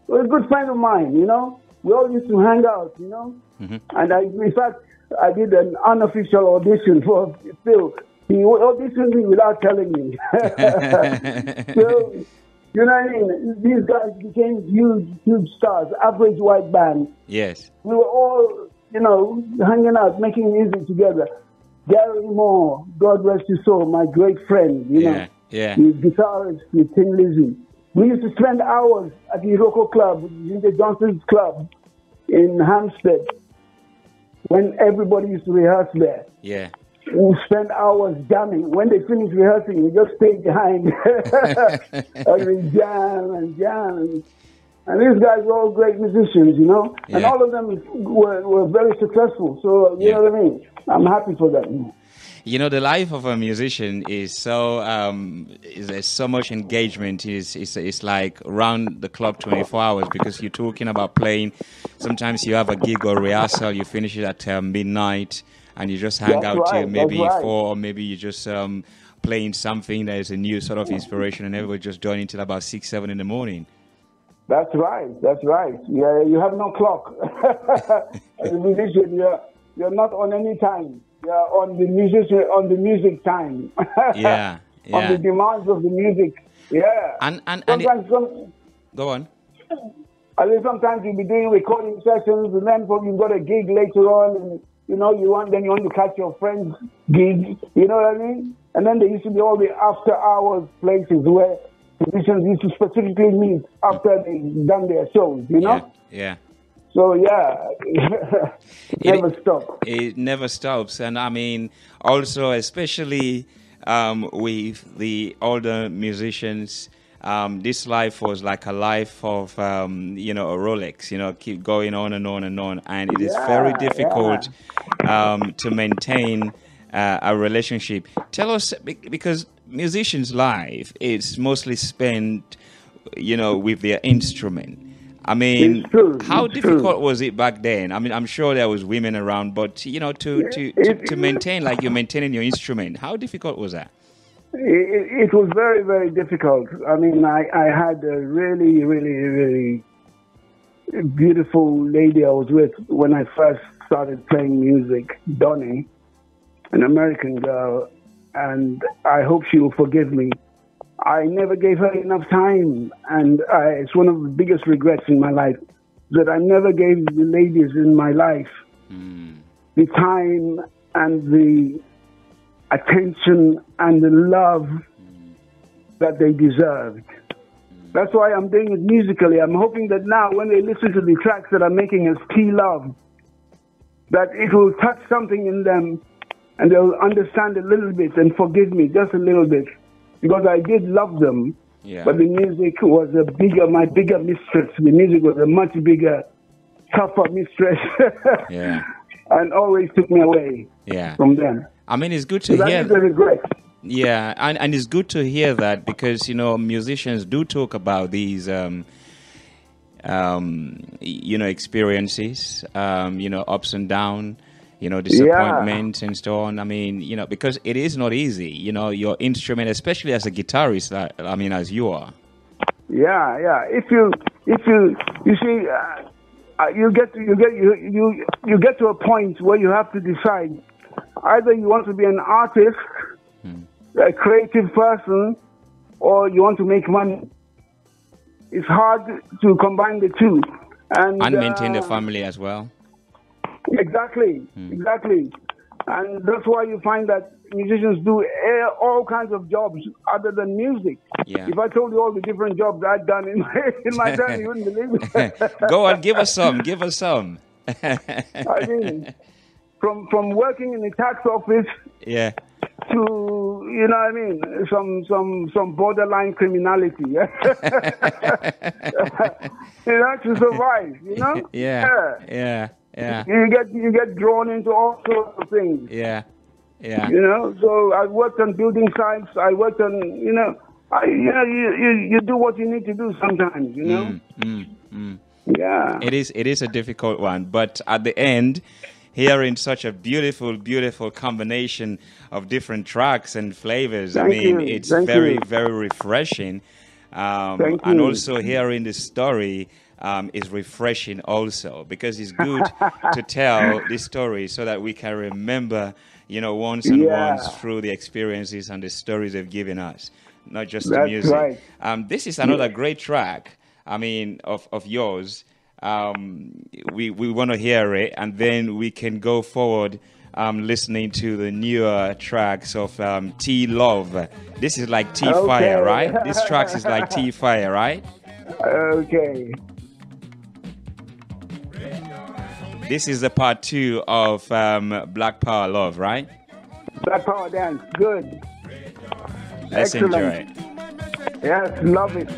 was a good friend of mine, We all used to hang out,
Mm-hmm.
And in fact, I did an unofficial audition for Phil. He auditioned me without telling me. So, you know what I mean? These guys became huge stars, average white band.
Yes.
We were all, hanging out, making music together. Gary Moore, God rest his soul, my great friend,
Yeah.
the guitarist with Tin Lizzy. We used to spend hours at the Iroko Club, Ginger Johnson's club in Hampstead, when everybody used to rehearse there.
Yeah.
We spend hours jamming. When they finished rehearsing, we just stayed behind. And we jam. And these guys were all great musicians, And
Yeah.
all of them were very successful. So, you know what I mean? I'm happy for them.
The life of a musician is so there's so much engagement. It's like round the clock, 24 hours, because you're talking about playing. Sometimes you have a gig or rehearsal, you finish it at midnight, and you just hang
That's
out till
right,
maybe
that's right.
4, or maybe you just playing something that is a new sort of inspiration, and everybody just joining till about 6, 7 in the morning.
That's right. That's right. Yeah, you have no clock. As a musician, you're not on any time. You're on the music time.
Yeah. Yeah.
On the demands of the music. Yeah.
And
sometimes
go on.
I mean, sometimes you'll be doing recording sessions, and then you've got a gig later on, and you want to catch your friend's gig. You know what I mean? And then there used to be all the after hours places where musicians used to specifically meet after they've done their shows. You know?
Yeah.
So yeah, it never stops.
It never stops, and I mean, also especially with the older musicians. This life was like a life of, a Rolex, keep going on and on and on. And it is very difficult to maintain a relationship. Tell us, because musicians' life is mostly spent, with their instrument. I mean, how difficult was it back then? I mean, I'm sure there was women around, but, to maintain, like you're maintaining your instrument, how difficult was that?
It was very, very difficult. I mean, I had a really, really, really beautiful lady I was with when I first started playing music, Donnie, an American girl, and I hope she will forgive me. I never gave her enough time, and it's one of the biggest regrets in my life that I never gave the ladies in my life the time and the attention and the love that they deserved. That's why I'm doing it musically. I'm hoping that now when they listen to the tracks that I'm making as T Love, that it will touch something in them and they'll understand a little bit and forgive me just a little bit. Because I did love them, but the music was my bigger mistress. The music was a much bigger, tougher mistress. And always took me away from them.
I mean, it's good to hear.
That is a regret.
Yeah, and it's good to hear that because, musicians do talk about these, experiences, ups and downs, disappointments and so on. I mean, because it is not easy, your instrument, especially as a guitarist, as you are. Yeah. If you
see, you get to a point where you have to decide either you want to be an artist, a creative person, or you want to make money. It's hard to combine the two. And
maintain the family as well.
Exactly. And that's why you find that musicians do all kinds of jobs other than music.
Yeah.
If I told you all the different jobs I'd done in my time, you wouldn't believe it.
Go on, give us some.
I mean, from working in the tax office to, some borderline criminality. To survive,
Yeah.
You get drawn into all sorts of things.
Yeah.
So I worked on building sites. I worked on, you do what you need to do sometimes, Yeah.
It is a difficult one, but at the end, hearing such a beautiful, beautiful combination of different tracks and flavors, it's very, very refreshing. And also hearing the story is refreshing also, because it's good to tell this story so that we can remember, once and once through the experiences and the stories they've given us, not just the music. Right. This is another great track, of yours. We want to hear it, and then we can go forward listening to the newer tracks of T Love. This is like T Fire, right? This track is like T Fire, right?
Okay.
This is the part 2 of Black Power Love, right?
Black Power Dance, good.
Let's enjoy it.
Yes, love it.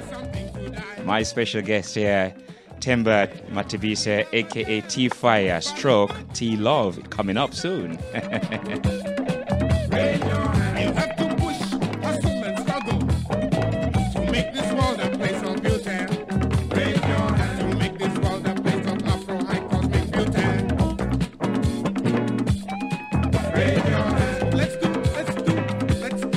My special guest here, Temba Matibise, aka T Fire stroke T Love, coming up soon.
Let's do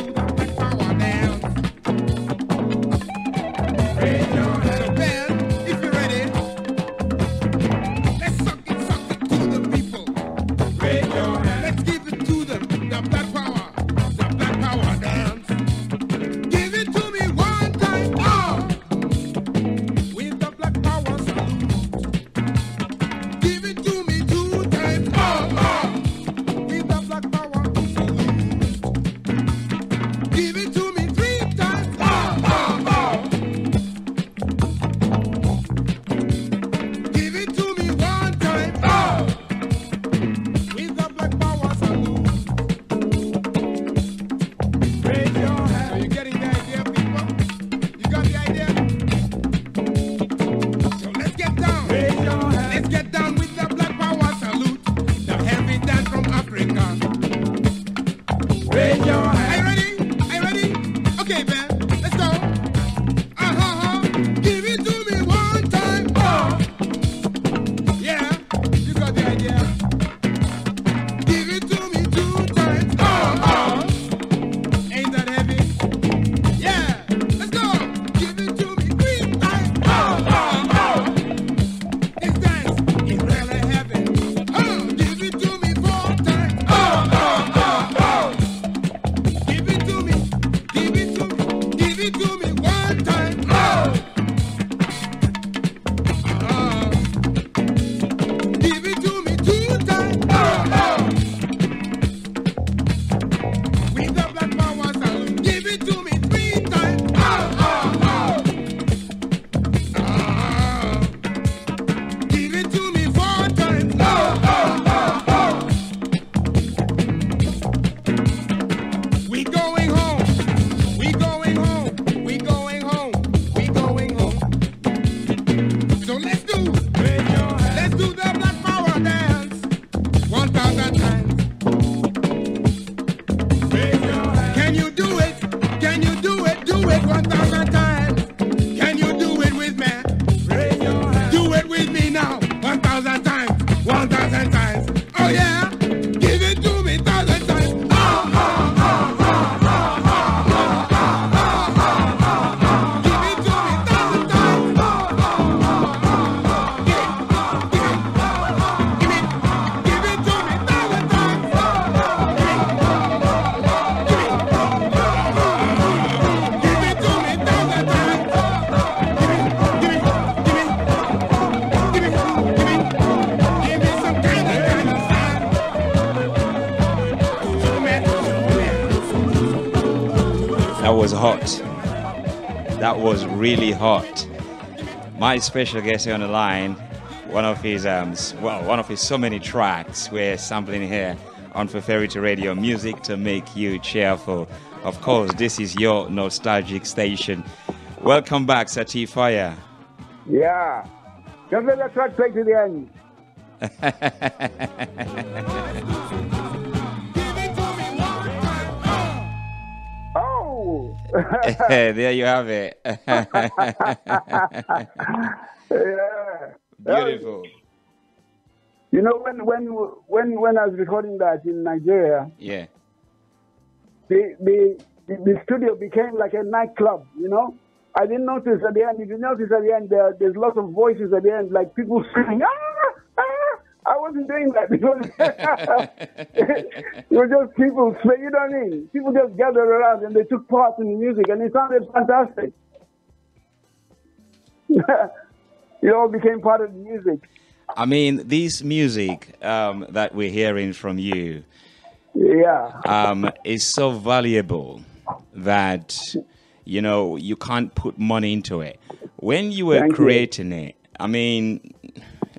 was hot. That was really hot. My special guest here on the line, one of his so many tracks we're sampling here on Prosperity Radio, music to make you cheerful. Of course, this is your nostalgic station. Welcome back, Sati Fire.
Yeah. Just let the track play to the end. Oh!
There you have it.
Yeah.
Beautiful.
You know, when I was recording that in Nigeria,
Yeah.
the studio became like a nightclub, you know? I didn't notice at the end. If you notice at the end, there's lots of voices at the end, like people screaming, ah, ah. I wasn't doing that because it was just people, you know what I mean? People just gathered around and they took part in the music and it sounded fantastic. It all became part of the music.
I mean, this music that we're hearing from you
Yeah.
is so valuable that, you know, you can't put money into it. When you were
Thank you.
creating it, I mean,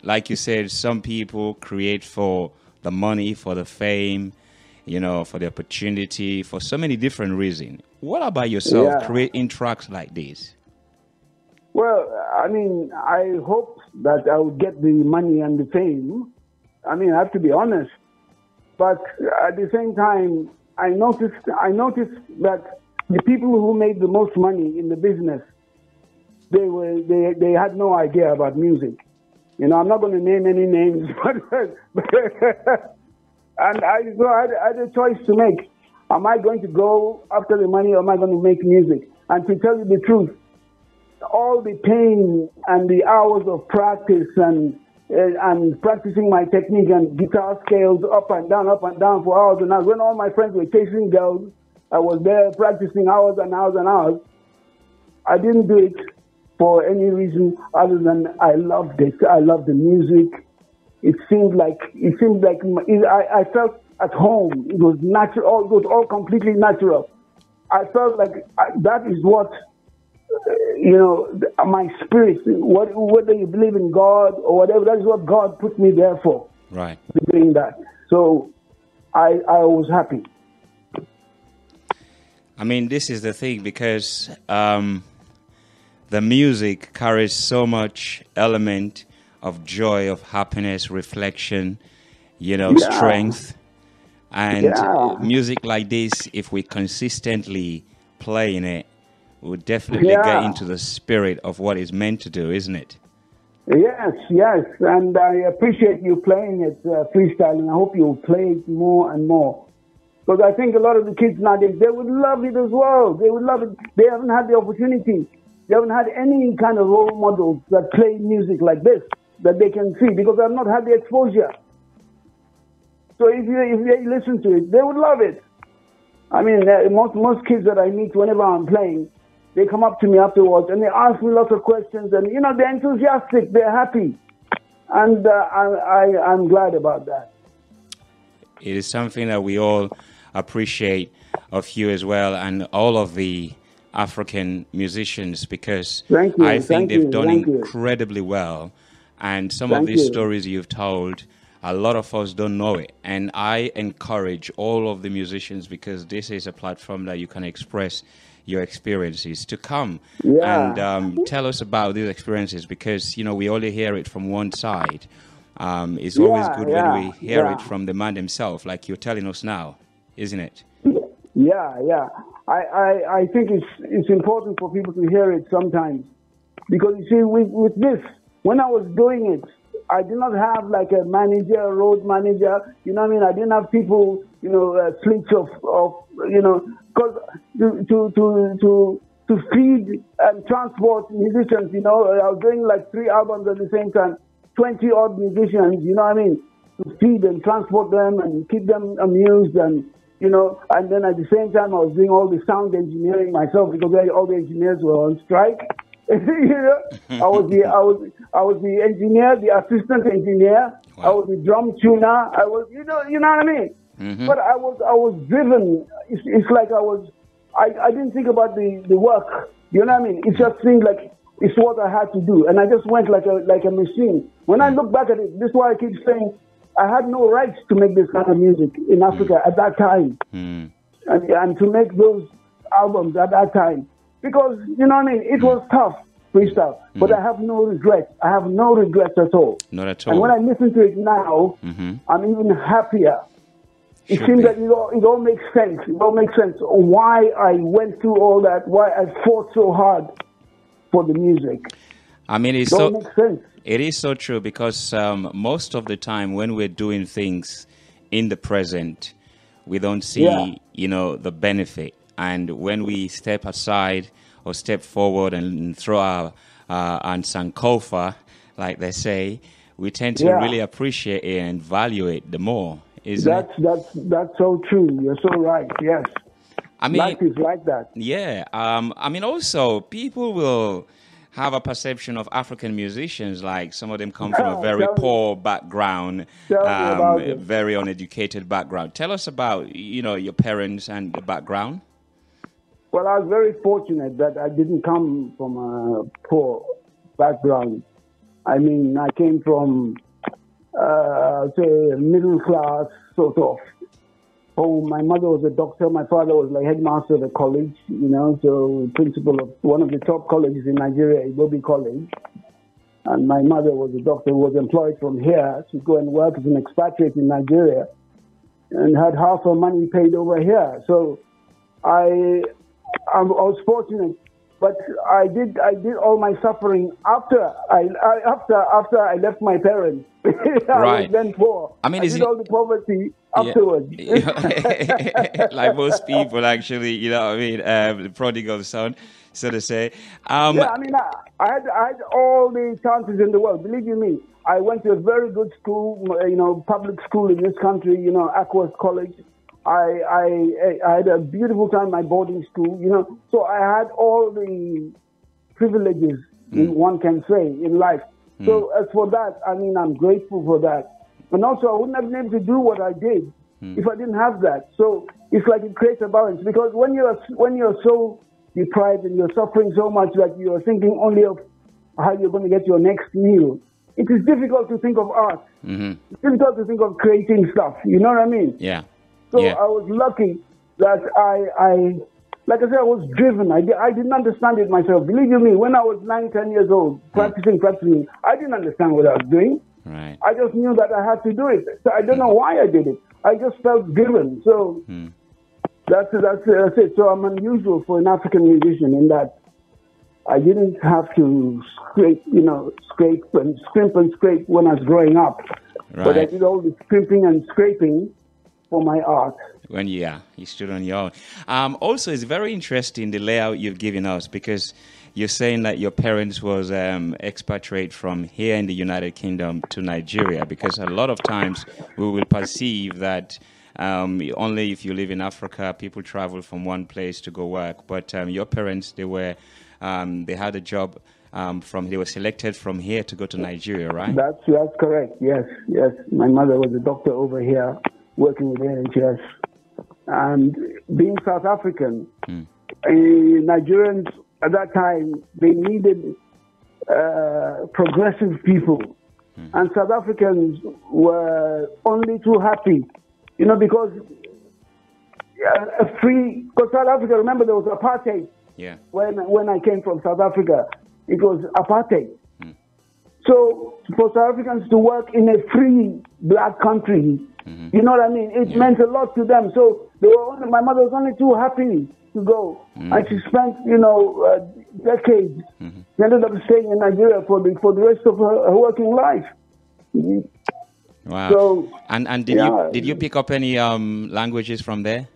like you said, some people create for the money, for the fame, you know, for the opportunity, for so many different reasons. What about yourself
Yeah.
creating tracks like this?
Well, I mean, I hope that I will get the money and the fame. I mean, I have to be honest. But at the same time, I noticed that the people who made the most money in the business, they had no idea about music. You know, I'm not going to name any names, and I had a choice to make. Am I going to go after the money or am I going to make music? And to tell you the truth, all the pain and the hours of practice and practicing my technique and guitar scales up and down for hours and hours. When all my friends were chasing girls, I was there practicing hours and hours and hours. I didn't do it for any reason other than I loved it. I loved the music. It seemed like I felt at home. It was natural. It was all completely natural. I felt like that is what, you know, my spirit, whether you believe in God or whatever, that is what God put me there for.
Right.
Doing that. So I was happy.
I mean, this is the thing because the music carries so much element of joy, of happiness, reflection, you know,
Yeah.
strength. And
Yeah.
music like this, if we consistently play in it, we'll definitely
Yeah.
get into the spirit of what it's meant to do, isn't it?
Yes, and I appreciate you playing it, freestyling. I hope you'll play it more and more. Because I think a lot of the kids nowadays, they would love it as well. They would love it. They haven't had the opportunity. They haven't had any kind of role models that play music like this that they can see because they have not had the exposure. So if they listen to it, they would love it. I mean, most kids that I meet whenever I'm playing, they come up to me afterwards and they ask me lots of questions and, you know, they're enthusiastic, they're happy. And I'm glad about that.
It is something that we all appreciate of you as well and all of the African musicians because
Thank you,
I think
thank
they've
you,
done
thank you.
incredibly well. And some of
Thank
these
you.
stories you've told, a lot of us don't know it. And I encourage all of the musicians because this is a platform that you can express your experiences to come
Yeah.
and tell us about these experiences because, you know, we only hear it from one side. It's always good when we hear it from the man himself, like you're telling us now, isn't it?
Yeah. I think it's important for people to hear it sometimes. Because you see, with this, when I was doing it, I did not have like a manager, a road manager, you know what I mean? I didn't have people, you know, fleets of you know, because to feed and transport musicians, you know, I was doing like 3 albums at the same time, 20 odd musicians, you know what I mean? To feed and transport them and keep them amused and, you know, and then at the same time I was doing all the sound engineering myself because all the engineers were on strike. You know, I was the engineer, the assistant engineer.
Wow.
I was the drum tuner. I was, you know what I mean.
Mm-hmm.
But I was driven. It's like I was I didn't think about the work. You know what I mean? It just seemed like it's what I had to do, and I just went like a machine. When I look back at it, this is why I keep saying I had no rights to make this kind of music in Africa at that time, and to make those albums at that time, because you know what I mean. It was tough freestyle, but I have no regrets. I have no regrets at all.
Not at all.
And when I listen to it now, I'm even happier. It seems that it all makes sense. It all makes sense why I went through all that, why I fought so hard for the music.
I mean,
it all makes sense.
It is so true, because most of the time when we're doing things in the present, we don't see, you know, the benefit. And when we step aside or step forward and throw our Sankofa, like they say, we tend to really appreciate it and value it the more.
That's so true. You're so right. Yes.
I mean,
life is like that.
Yeah. I mean, also, people will have a perception of African musicians like some of them come from a very poor background, very uneducated background. Tell us about, you know, your parents and the background.
Well, I was very fortunate that I didn't come from a poor background. I mean, I came from, say, middle class sort of home. My mother was a doctor. My father was like headmaster of a college, you know, so principal of one of the top colleges in Nigeria, Ibobi College. And my mother was a doctor who was employed from here to go and work as an expatriate in Nigeria and had half her money paid over here. So I was fortunate, but I did all my suffering after I left my parents. I was then poor.
I mean,
I did all the poverty afterwards.
Like most people, actually, you know what I mean? The prodigal son, so to say.
I mean, I had all the chances in the world. Believe you me, I went to a very good school, you know, public school in this country, you know, Aquas College. I had a beautiful time in my boarding school, you know, so I had all the privileges, one can say, in life. So as for that, I mean, I'm grateful for that. And also, I wouldn't have been able to do what I did if I didn't have that. So it's like it creates a balance, because when you're so deprived and you're suffering so much that you're thinking only of how you're going to get your next meal, it is difficult to think of art. It's difficult to think of creating stuff. You know what I mean?
Yeah.
So I was lucky that I like I said, I was driven. I didn't understand it myself. Believe you me, when I was 9, 10 years old, practicing, I didn't understand what I was doing.
Right.
I just knew that I had to do it. So I don't know why I did it. I just felt driven. So that's it. So I'm unusual for an African musician in that I didn't have to scrimp and scrape when I was growing up. Right. But I did all the scrimping and scraping for my art.
When you stood on your own. Also, it's very interesting the layout you've given us, because you're saying that your parents was expatriate from here in the United Kingdom to Nigeria, because a lot of times we will perceive that only if you live in Africa, people travel from one place to go work. But your parents, they had a job they were selected from here to go to Nigeria, right? That's
correct. Yes. My mother was a doctor over here, working with NHS. And being South African, Nigerians at that time, they needed progressive people. And South Africans were only too happy, you know, because South Africa, remember there was apartheid.
Yeah.
When I came from South Africa, it was apartheid. So for South Africans to work in a free black country, you know what I mean? It meant a lot to them. So my mother was only too happy to go. And she spent, you know, decades. She ended up staying in Nigeria for the rest of her working life.
Wow. So, and did you pick up any languages from there?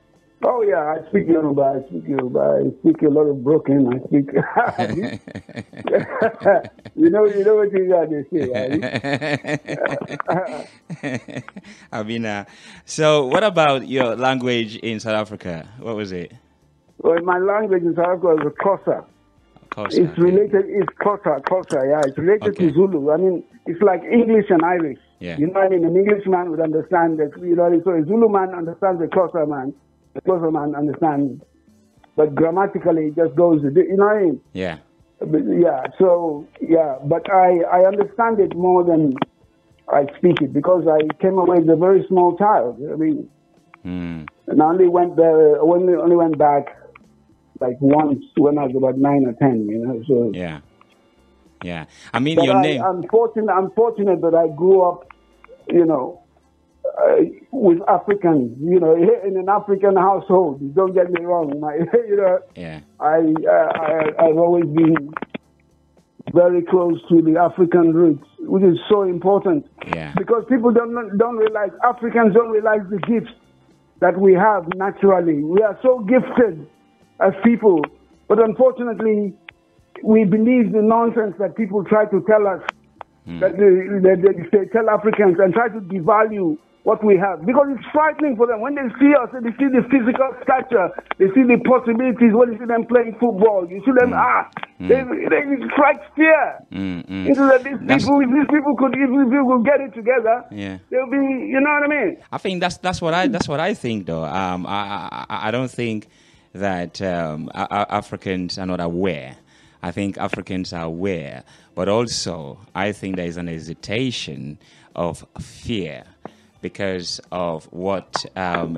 Oh yeah, I speak Yoruba. I speak a lot of broken. I speak. you know what you got to say,
right? I mean, so what about your language in South Africa? What was it?
Well, my language in South Africa is Xhosa. It's related. It's Xhosa. Yeah, it's related to Zulu. I mean, it's like English and Irish.
Yeah.
You know what I mean? An Englishman would understand that. You know, so a Zulu man understands the Xhosa man. The Xhosa man understands but grammatically it just goes. You know what I mean?
Yeah.
Yeah. So yeah, but I understand it more than I speak it because I came away as a very small child. I mean, and I only went there. Only went back like once when I was about 9 or 10. You know. So
yeah. Yeah. I mean,
but
your name.
I'm fortunate that I grew up, you know, with Africans, you know, in an African household. Don't get me wrong, you know.
Yeah.
I've always been very close to the African roots, which is so important.
Yeah.
Because people don't realize, Africans don't realize the gifts that we have naturally. We are so gifted as people, but unfortunately, we believe the nonsense that people try to tell us, that they tell Africans and try to devalue what we have. Because it's frightening for them. When they see us, they see the physical stature, they see the possibilities, when you see them playing football, you see them, they strike fear. Into that these people could get it together, they'll be, you know what I mean?
I think that's what I think, though. I don't think that Africans are not aware. I think Africans are aware, but also I think there is an hesitation of fear because of what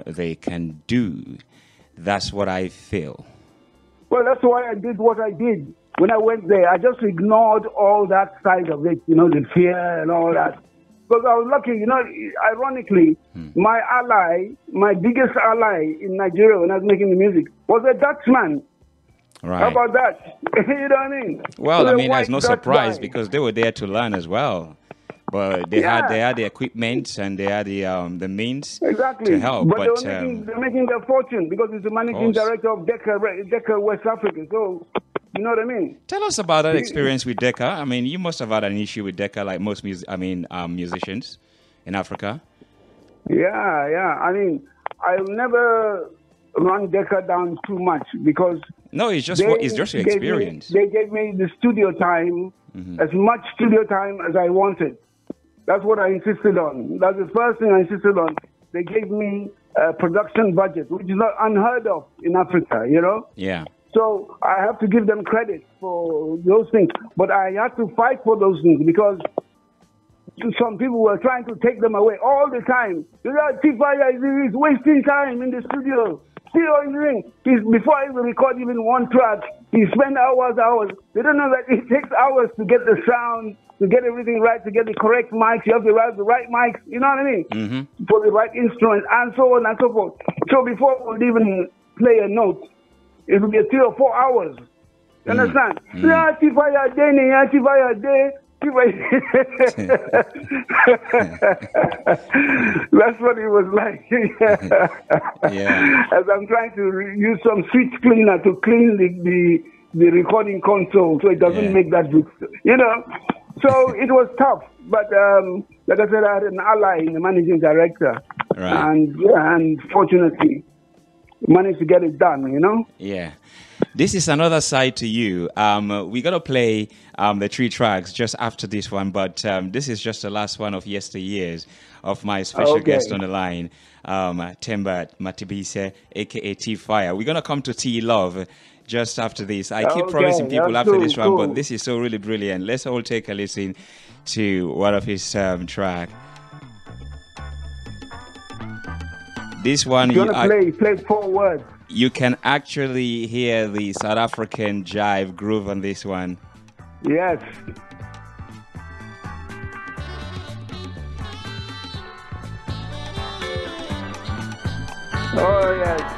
they can do. That's what I feel.
Well, that's why I did what I did. When I went there, I just ignored all that side of it, you know, the fear and all that. Because I was lucky, you know, ironically, my biggest ally in Nigeria when I was making the music was a Dutchman.
Right.
How about that? You know what I mean?
Well, I mean, there's no surprise because they were there to learn as well. But they had the equipment and they had the means to help.
But they're making their fortune because it's the managing director of Decca West Africa. So, you know what I mean?
Tell us about that experience with Decca. I mean, you must have had an issue with Decca like most musicians in Africa.
Yeah. I mean, I'll never run Decca down too much because
it's just your experience.
They gave me the studio time, as much studio time as I wanted. That's what I insisted on. That's the first thing I insisted on. They gave me a production budget, which is not unheard of in Africa, you know?
Yeah.
So I have to give them credit for those things. But I had to fight for those things because some people were trying to take them away all the time. T-Fire is wasting time in the studio. Before I even record even one track, he spent hours. They don't know that it takes hours to get the sound, to get everything right, to get the correct mics. You have to have the right mics, you know what I mean? For the right instruments, and so on and so forth. So before we even play a note, it will be 3 or 4 hours. You understand? That's what it was like. As I'm trying to use some switch cleaner to clean the recording console so it doesn't make that big, you know. So it was tough, but like I said, I had an ally in the managing director, and fortunately managed to get it done, you know.
Yeah. This is another side to you. We're going to play the 3 tracks just after this one, but this is just the last one of yesteryears of my special guest on the line, Temba Matibise, a.k.a. T-Fire. We're going to come to T-Love just after this. I keep promising people after this one, but this is so really brilliant. Let's all take a listen to one of his track. This one...
You're going to play 4 words.
You can actually hear the South African jive groove on this one.
Yes. Oh, yes.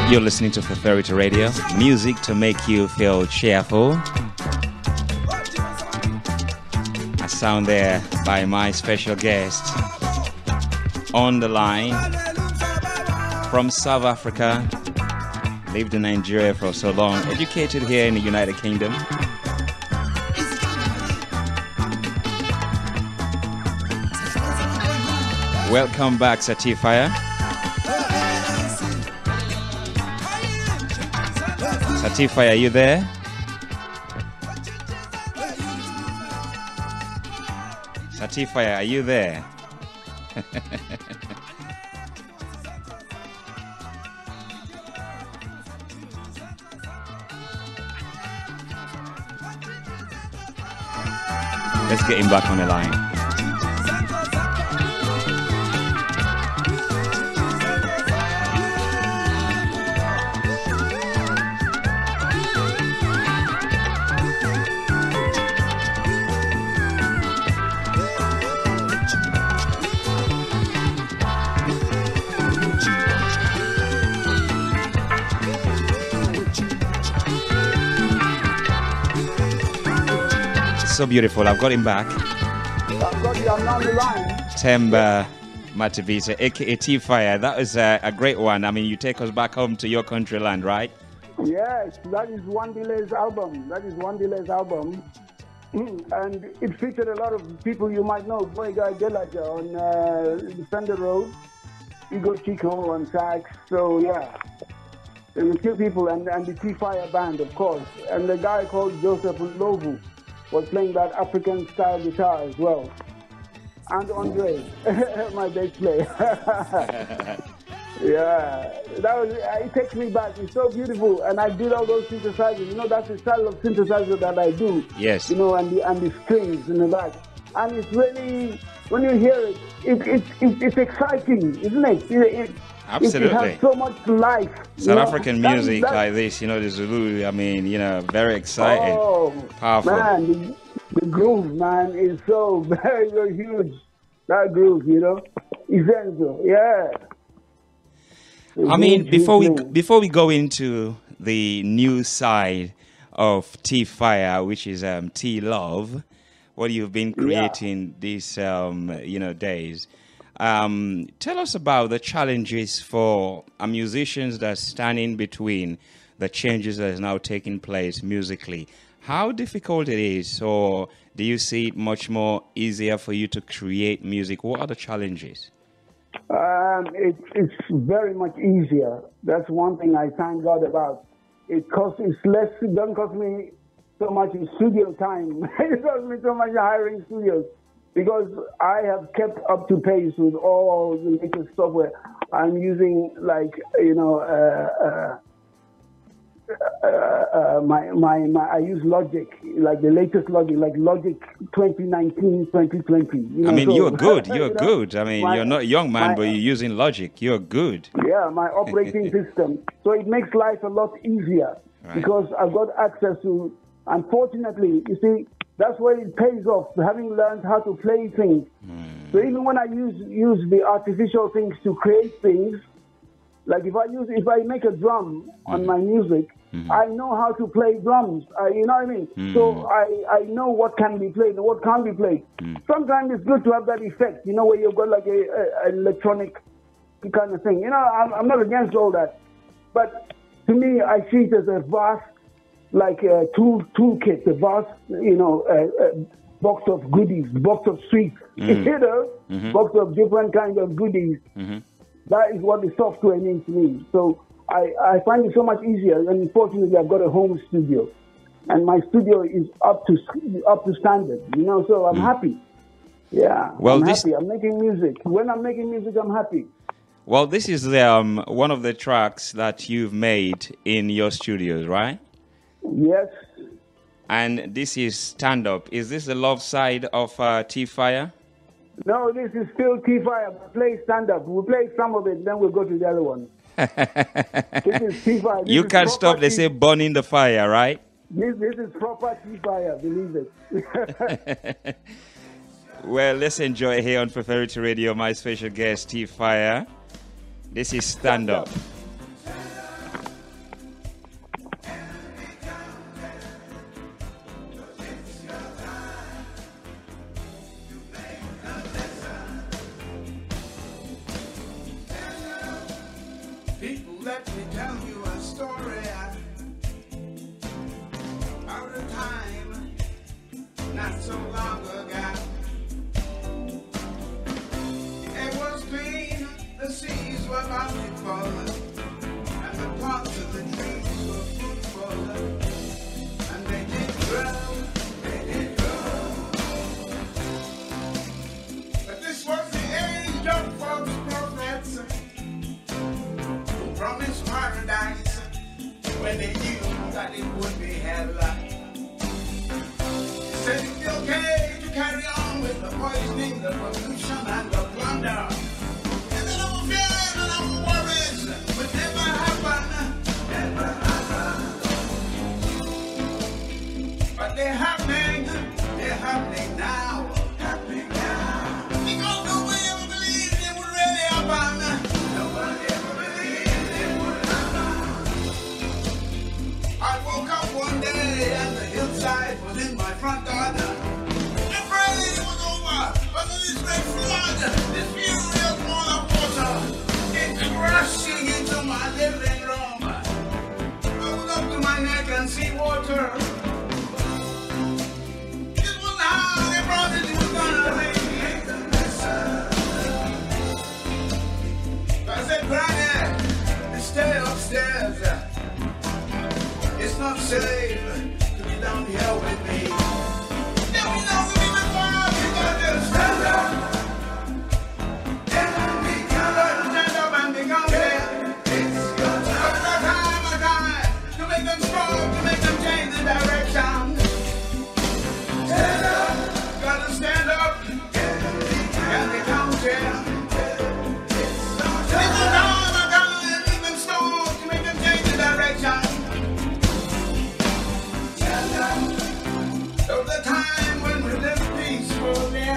You're listening to Prosperity Radio, music to make you feel cheerful. A sound there by my special guest on the line from South Africa, lived in Nigeria for so long, educated here in the United Kingdom. Welcome back, Satifire. Satifire, are you there? Satifire, are you there? Let's get him back on the line. So beautiful. I've got him back.
I've got you. I'm on the line.
Temba Matabisa, aka T-Fire. That was a great one. I mean, you take us back home to your country land, right?
Yes, that is Wandile's album. And it featured a lot of people you might know. Boyga Delaja on Defender Road, Igo Chico on sax. So, yeah. There were two people, and the T-Fire band, of course. And the guy called Joseph Lovu was playing that African-style guitar as well. And Andre, my bass player. Yeah, that was, it takes me back. It's so beautiful. And I did all those synthesizers. You know, that's the style of synthesizer that I do.
Yes.
You know, and the strings in the back. And it's really, when you hear it, it's exciting, isn't it?
Absolutely.
It has so much life.
South African music like this, you know, the Zulu, I mean, you know, very exciting, powerful.
Man, the groove, man, is so very, very huge. That groove, you know, essential, yeah.
I mean, before we go into the new side of T-Fire, which is T-Love, what you've been creating these, days. Tell us about the challenges for musicians that stand in between the changes that is now taking place musically. How difficult it is, or do you see it much more easier for you to create music? What are the challenges?
It's very much easier. That's one thing I thank God about. It doesn't cost me so much in studio time. It costs me so much hiring studios. Because I have kept up to pace with all the latest software. I'm using, like, you know, I use Logic, like the latest Logic, like Logic 2019, 2020. You know,
I mean,
so,
you're good. You're good. I mean, you're not a young man, but you're using Logic. You're good.
Yeah, my operating system. So it makes life a lot easier because I've got access to, unfortunately, you see, that's where it pays off, having learned how to play things. So even when I use the artificial things to create things, like if I make a drum on my music, I know how to play drums. You know what I mean? So I know what can be played and what can't be played. Sometimes it's good to have that effect, you know, where you've got like a electronic kind of thing. You know, I'm not against all that. But to me, I see it as a vast, like a toolkit, a vast, you know, box of goodies, box of sweets, you know, box of different kinds of goodies. That is what the software means to me. So I find it so much easier. And fortunately, I've got a home studio, and my studio is up to standard. You know, so I'm happy. Yeah, I'm happy. I'm making music. When I'm making music, I'm happy.
Well, this is one of the tracks that you've made in your studios, right?
Yes.
And this is Stand Up. Is this the love side of T-Fire?
No, this is still T-Fire. Play Stand Up. We'll play some of it, then we'll go to the other one. This is T-Fire.
You can't stop, they say, burning the fire, right?
This is proper T-Fire, believe it.
Well, let's enjoy here on Prosperity Radio, my special guest, T-Fire. This is Stand Up.
not so long ago. It was clean, the seas were bountiful, and the parts of the trees were fruitful, and they did grow, they did grow. But this was the age of false prophets who promised paradise when they knew that it would be hell. They said it's okay to carry on with the poisoning, the pollution, and the plunder. And the no fear and no worries would never happen, never happen. But they're happening now, happening now. Because nobody ever believed it would really happen. Nobody ever believed it would happen. I woke up one day and the hillside was in my front garden. And prayed it was over, but then this great flood, this furious wall of water, came crashing into my living room. I was up to my neck and see water. This was how they brought it, it was gonna rain. I said, Granny, stay upstairs. It's not safe to be down here with me. Now we know we need to fight, we gotta stand up. And we gotta stand up and become clear. It's your time. A time to make them strong, to make them change the direction. Stand up, gotta stand up and become clear. It's your time, a time to make them strong, to make them change the direction. Of the time when we lived peacefully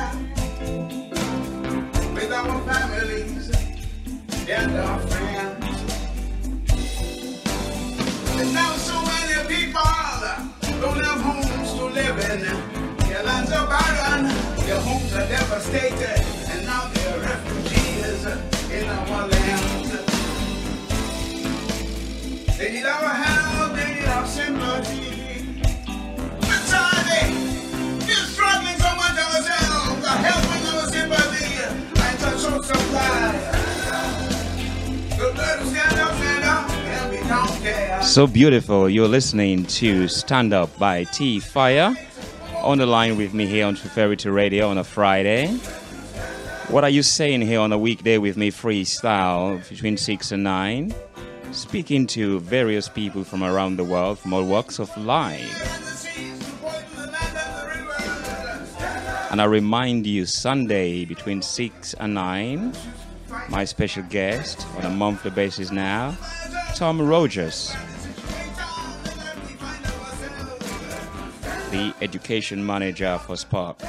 with our families and our friends. And now so many people don't have homes to live in. Their lands are barren, their homes are devastated, and now they're refugees in our land. They need our help, they need our sympathy. We're struggling so much ourselves, helping our sympathy, and to show supply. So better stand up and be counted.
So beautiful. You're listening to Stand Up by T Fire. On the line with me here on Ferry Radio on a Friday. What are you saying here on a weekday with me, freestyle, between 6 and 9? Speaking to various people from around the world, from all walks of life. And I remind you, Sunday between 6 and 9, my special guest on a monthly basis now, Tom Rogers, the education manager for SPARC,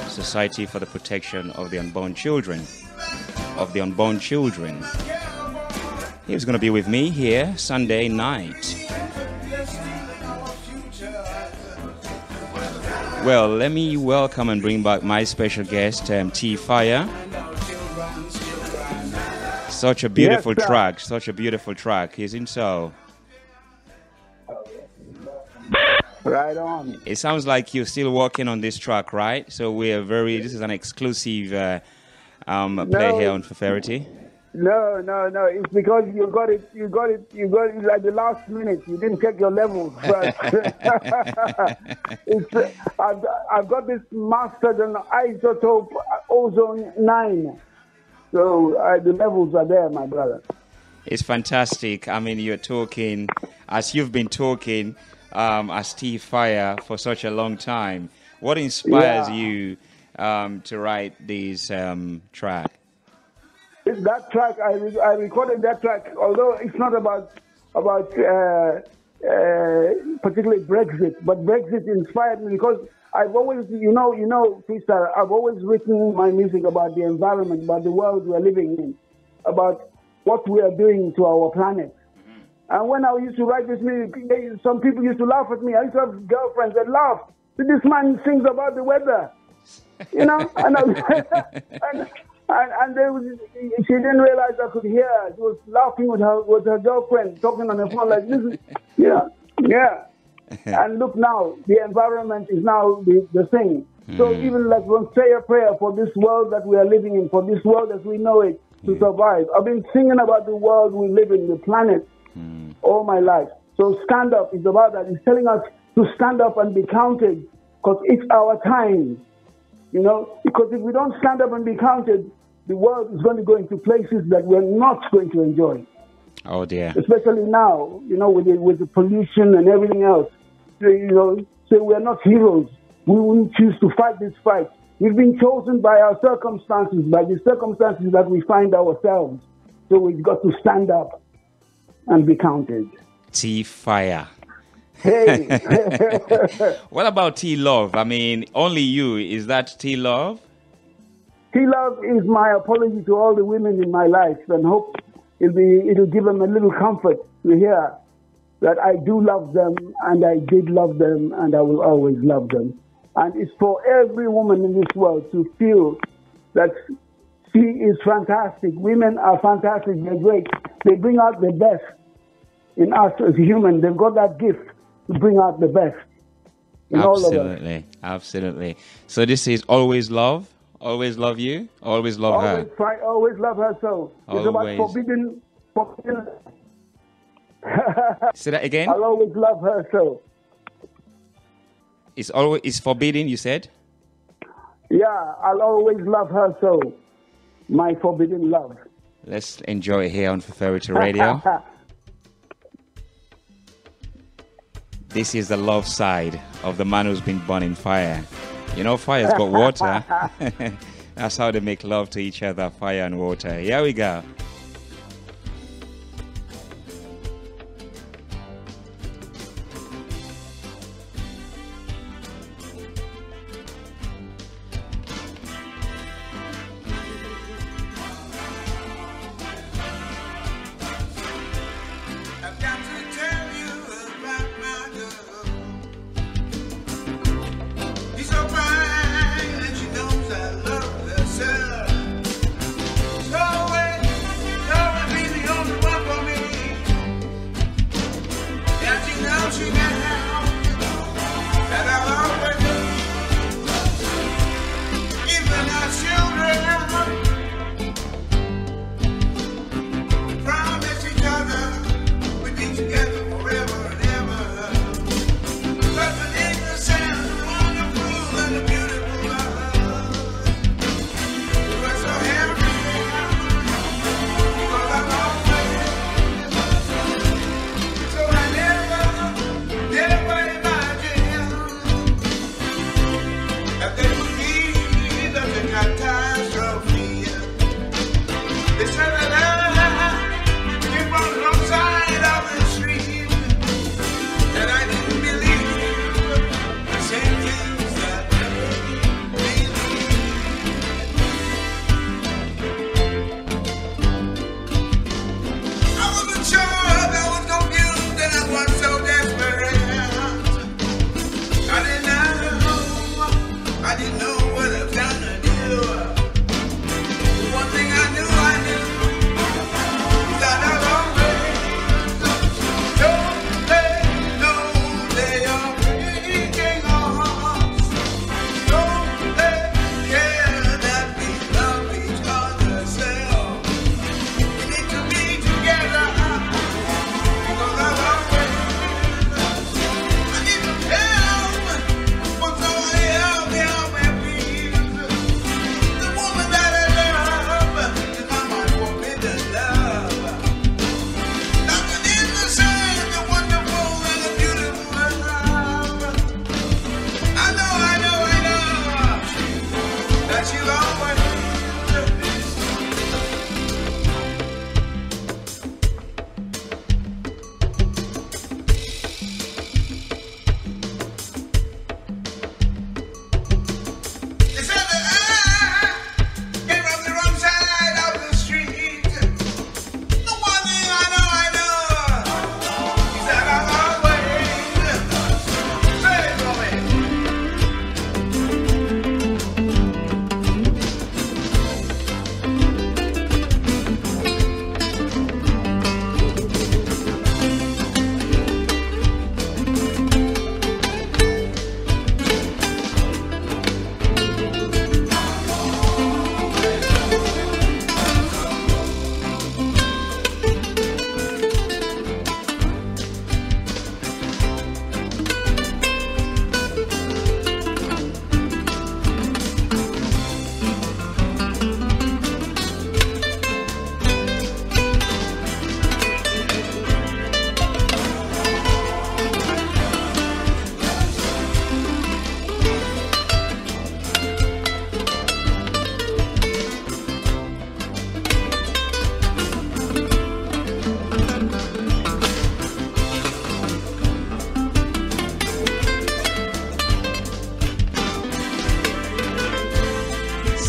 Society for the Protection of the Unborn Children. He's going to be with me here Sunday night. Well, let me welcome and bring back my special guest, T Fire. Such a beautiful track, isn't so?
Right on.
It sounds like you're still working on this track, right? So this is an exclusive play here on Ferry.
No. It's because you got it at the last minute. You didn't check your levels. But I've got this mastered on isotope ozone 9. So the levels are there, my brother.
It's fantastic. I mean, you're talking, as you've been talking, as T Fire for such a long time. What inspires you to write this track?
That track, I recorded that track, although it's not about particularly Brexit, but Brexit inspired me because I've always, Freestyle, I've always written my music about the environment, about the world we're living in, about what we are doing to our planet. And when I used to write this music, some people used to laugh at me. I used to have girlfriends that laughed. This man sings about the weather, and she didn't realize I could hear her. She was laughing with her girlfriend, talking on the phone like this. Yeah. And look now, the environment is now the thing. So even like we'll say a prayer for this world that we are living in, for this world as we know it, to survive. I've been singing about the world we live in, the planet, all my life. So stand up is about that. It's telling us to stand up and be counted, because it's our time. You know, because if we don't stand up and be counted, the world is going to go into places that we're not going to enjoy.
Oh dear.
Especially now, you know, with the pollution and everything else. So, you know, so we're not heroes. We wouldn't choose to fight this fight. We've been chosen by our circumstances, by the circumstances that we find ourselves. So we've got to stand up and be counted.
T-Fire.
Hey.
What about T-Love? I mean, only you. Is that T-Love?
T-Love is my apology to all the women in my life, and hope it'll give them a little comfort to hear that I do love them, and I did love them, and I will always love them. And it's for every woman in this world to feel that she is fantastic. Women are fantastic. They're great. They bring out the best in us as humans. They've got that gift to bring out the best in all of us.
Absolutely. Absolutely. So this is Always Love. Always love you. Always love her.
Always love her so. It's about forbidden.
Say that again.
I'll always love her so.
It's forbidden, you said?
Yeah, I'll always love her so. My forbidden love.
Let's enjoy it here on Fefferity Radio. This is the love side of the man who's been born in fire. You know, fire's got water. That's how they make love to each other, fire and water. Here we go.
I've got to tell you about my love. He's so fine and she knows I love her, sir. So always be the only one for me. Yeah, she knows she got now that I'll always love. Even our children promise each other we'll be together forever and ever. But beneath the sand, wonderful and a beautiful love. We're so happy because I'm always. So I never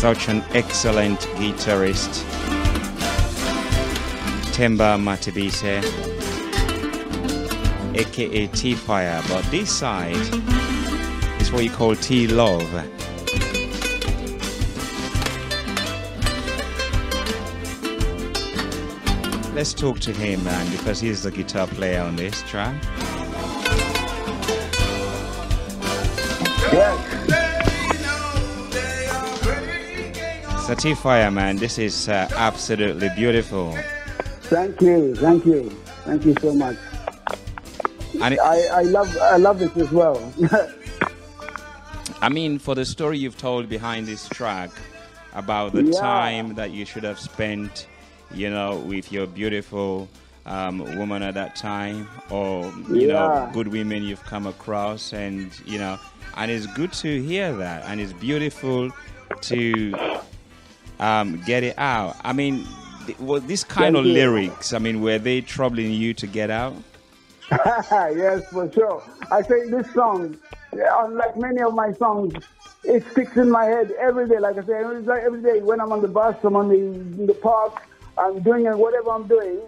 such an excellent guitarist, Temba Matebise, aka T-Fire, but this side is what you call T-Love. Let's talk to him, man, because he's the guitar player on this track. So T-Fire, man, this is absolutely beautiful.
Thank you so much.
And
I love it as well.
I mean, for the story you've told behind this track about the time that you should have spent, you know, with your beautiful woman at that time, or you know, good women you've come across, and you know, and it's good to hear that, and it's beautiful to get it out. I mean, this kind of lyrics, I mean, were they troubling you to get out?
Yes, for sure. I say this song, unlike many of my songs, it sticks in my head every day. Like I say, it's like every day when I'm on the bus, I'm in the park, I'm doing whatever I'm doing.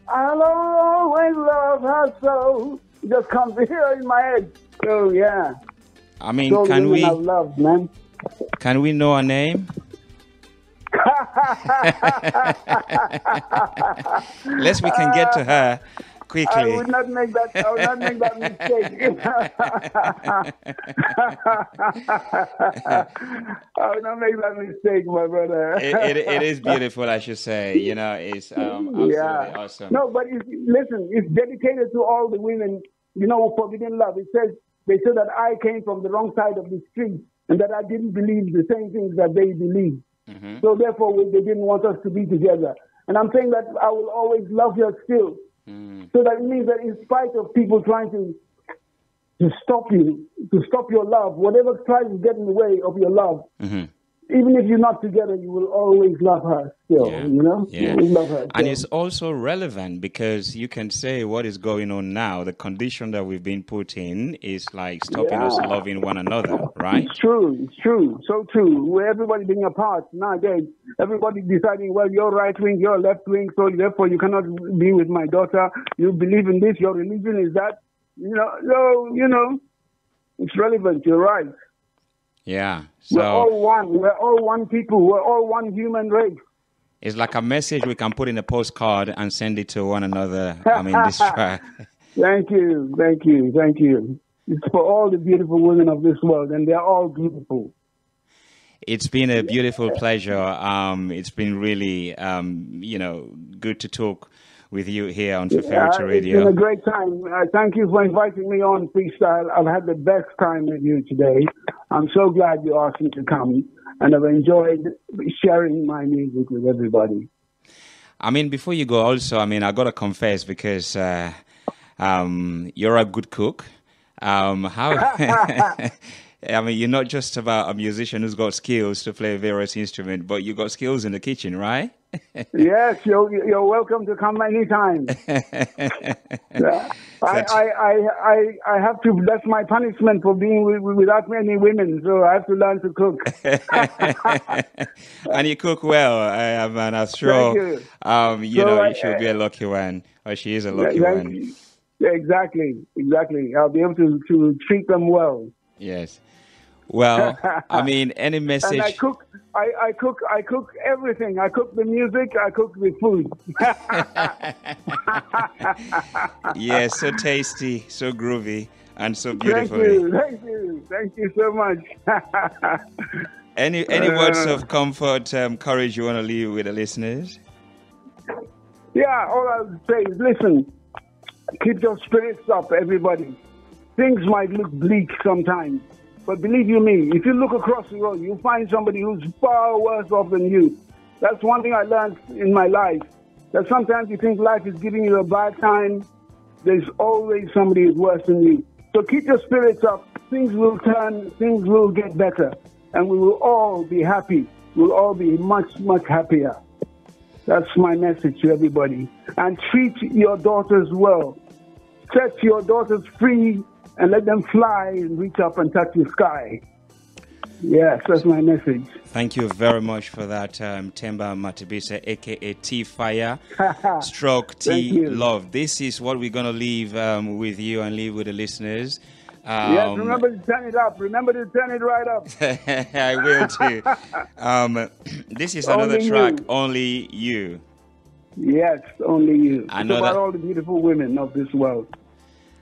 I'll always love her so. It just comes here in my head. So yeah.
I mean,
so
can we?
I've loved, man.
Can we know her name? Unless we can get to her quickly.
I would not make that mistake. I would not make that mistake, my brother.
It is beautiful, I should say. You know, it's absolutely awesome.
No, but listen, it's dedicated to all the women. You know, Forbidden Love. They said that I came from the wrong side of the street and that I didn't believe the same things that they believe. Mm-hmm. So therefore, they didn't want us to be together. And I'm saying that I will always love you still. Mm. So that it means that in spite of people trying to stop you, to stop your love, whatever tries to get in the way of your love, even if you're not together, you will always love her still, you know?
Yeah.
You will love her still.
And it's also relevant because you can say what is going on now, the condition that we've been put in is like stopping us loving one another, right?
It's true, so true. Where everybody being apart nowadays, everybody deciding, well, you're right wing, you're left wing, so therefore you cannot be with my daughter. You believe in this, your religion is that. You know, it's relevant, you're right.
Yeah. So
we're all one. We're all one people. We're all one human race.
It's like a message we can put in a postcard and send it to one another. I mean, this track.
Thank you. It's for all the beautiful women of this world, and they're all beautiful.
It's been a beautiful pleasure. It's been really, good to talk with you here on Feferity Radio.
It's been a great time. Thank you for inviting me on Freestyle. I've had the best time with you today. I'm so glad you asked me to come, and I've enjoyed sharing my music with everybody.
I mean, before you go also, I mean, I got to confess because you're a good cook. I mean, you're not just about a musician who's got skills to play various instruments, but you got skills in the kitchen, right?
Yes, you're welcome to come anytime. I have to. That's my punishment for being without many women. So I have to learn to cook.
And you cook well, man. I'm sure. You should be a lucky one, or she is a lucky one.
Yeah, exactly. I'll be able to treat them well.
Yes. Well, I mean, any message?
And I cook everything. I cook the music. I cook the food.
Yes, so tasty, so groovy, and so beautiful.
Thank you so much.
Any words of comfort, courage you want to leave with the listeners?
Yeah, all I'll say is, listen, keep your spirits up, everybody. Things might look bleak sometimes. But believe you me, if you look across the road, you'll find somebody who's far worse off than you. That's one thing I learned in my life. That sometimes you think life is giving you a bad time. There's always somebody who's worse than you. So keep your spirits up. Things will turn. Things will get better. And we will all be happy. We'll all be much, much happier. That's my message to everybody. And treat your daughters well. Set your daughters free and let them fly and reach up and touch the sky. Yes, that's my message.
Thank you very much for that, Temba Matebisa, aka T Fire, stroke T
Thank you.
Love. This is what we're gonna leave with you and leave with the listeners.
Yes, remember to turn it up. Remember to turn it right up.
I will too. This is another
Only
track,
You.
Only You.
Yes, only you. It's
Another-
about all the beautiful women of this world.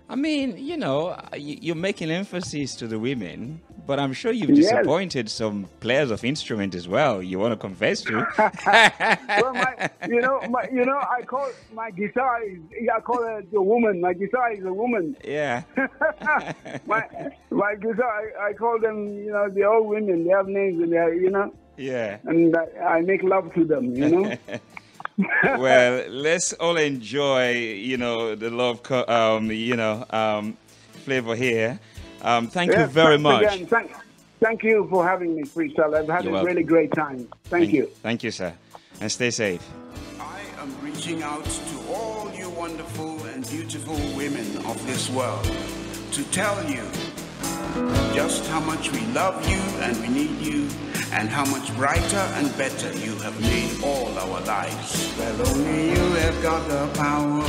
I mean, you know, you're making emphasis to the women, but I'm sure you've
Yes.
disappointed some players of instrument as well. You want to confess to?
Well, I call my guitar. I call it a woman. My guitar is a woman.
Yeah.
my guitar. I call them. You know, they're all women. They have names, and they're, you know,
Yeah.
and I make love to them. You know.
Well, let's all enjoy, you know, the love, flavor here. Thank you
Yes,
very
thanks
much.
again. Thank you for having me, Freestyle. I've had
You're
a
welcome.
really great time. Thank you.
Thank you, sir. And stay safe.
I am reaching out to all you wonderful and beautiful women of this world to tell you just how much we love you and we need you, and how much brighter and better you have made all our lives. Well, only you have got the power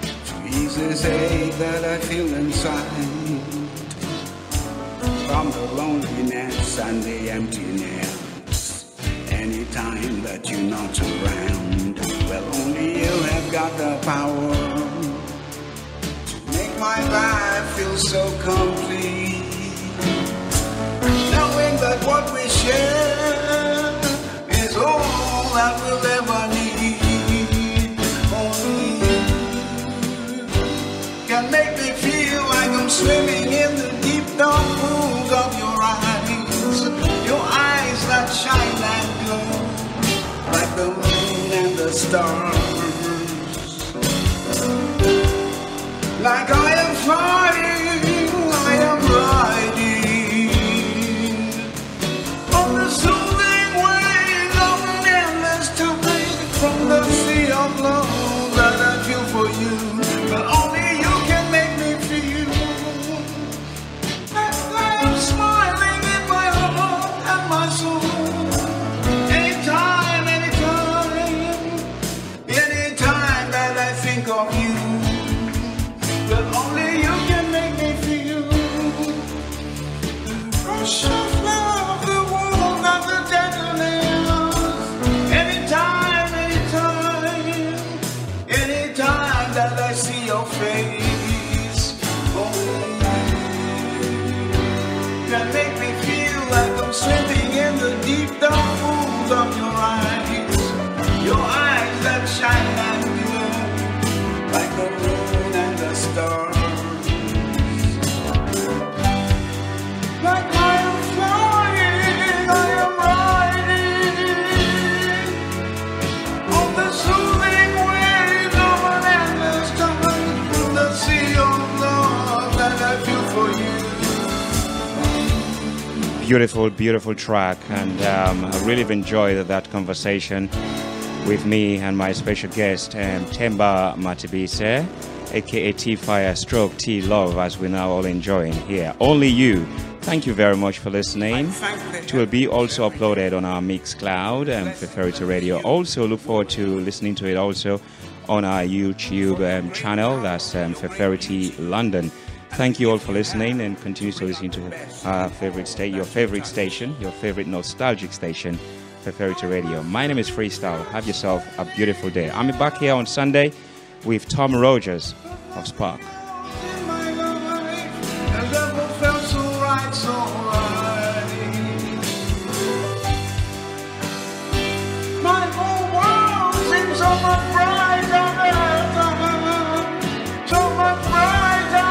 to ease this ache that I feel inside, from the loneliness and the emptiness anytime that you're not around. Well, only you have got the power to make my life feel so complete, knowing that what we share is all that we'll ever need. Only you can make me feel like I'm swimming in the deep dark pools of your eyes that shine and glow like the moon and the stars. Like I am flying, I am riding on the soothing waves of an endless tide, from the sea of love that I feel for you. But only you can make me feel that I am smiling in my heart and my soul. Anytime that I think of you. But only you can make me feel the rush of love, the warmth of the tenderness. Anytime that I see your face, only you can make me feel like I'm swimming in the deep dark pools of your eyes that shine and glow like the moon and the stars. Like I am flying, I am riding on the soothing waves of an endless tide, from the sea of love that I feel for you.
Beautiful, beautiful track, and I really have enjoyed that conversation with me and my special guest, Temba Matebisa, aka T Fire stroke T Love, as we're now all enjoying here. Only You. Thank you very much for listening. It will be also uploaded on our Mixcloud and Feferity Radio. Also, look forward to listening to it also on our YouTube channel. That's Feferity London. Thank you all for listening, and continue to listen to our favorite your favorite station, your favorite nostalgic station, Feferity Radio. My name is Freestyle. Have yourself a beautiful day. I'm back here on Sunday with Tom Rogers of Spark.
In my life, and never felt so right, so right. My whole world seems so much brighter, so much brighter,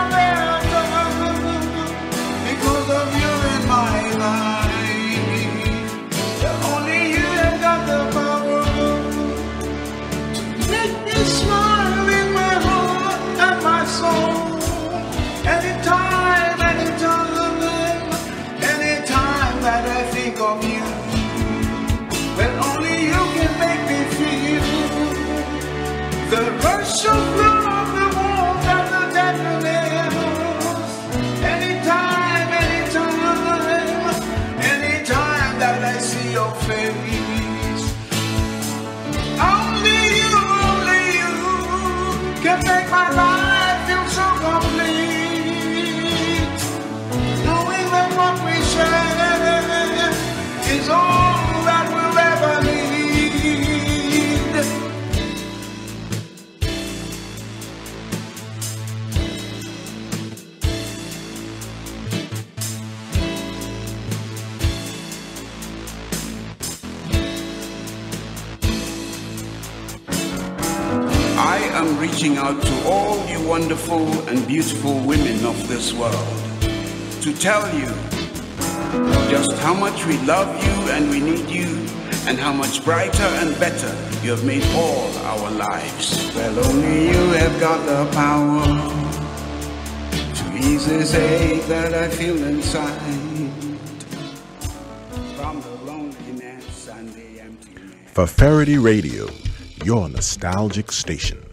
because of you in my life. Only you have got the power to make me smile in my heart and my soul. I'm reaching out to all you wonderful and beautiful women of this world to tell you just how much we love you and we need you, and how much brighter and better you have made all our lives. Well, only you have got the power to ease this ache that I feel inside from the loneliness and the emptiness.
For Faraday Radio, your nostalgic station.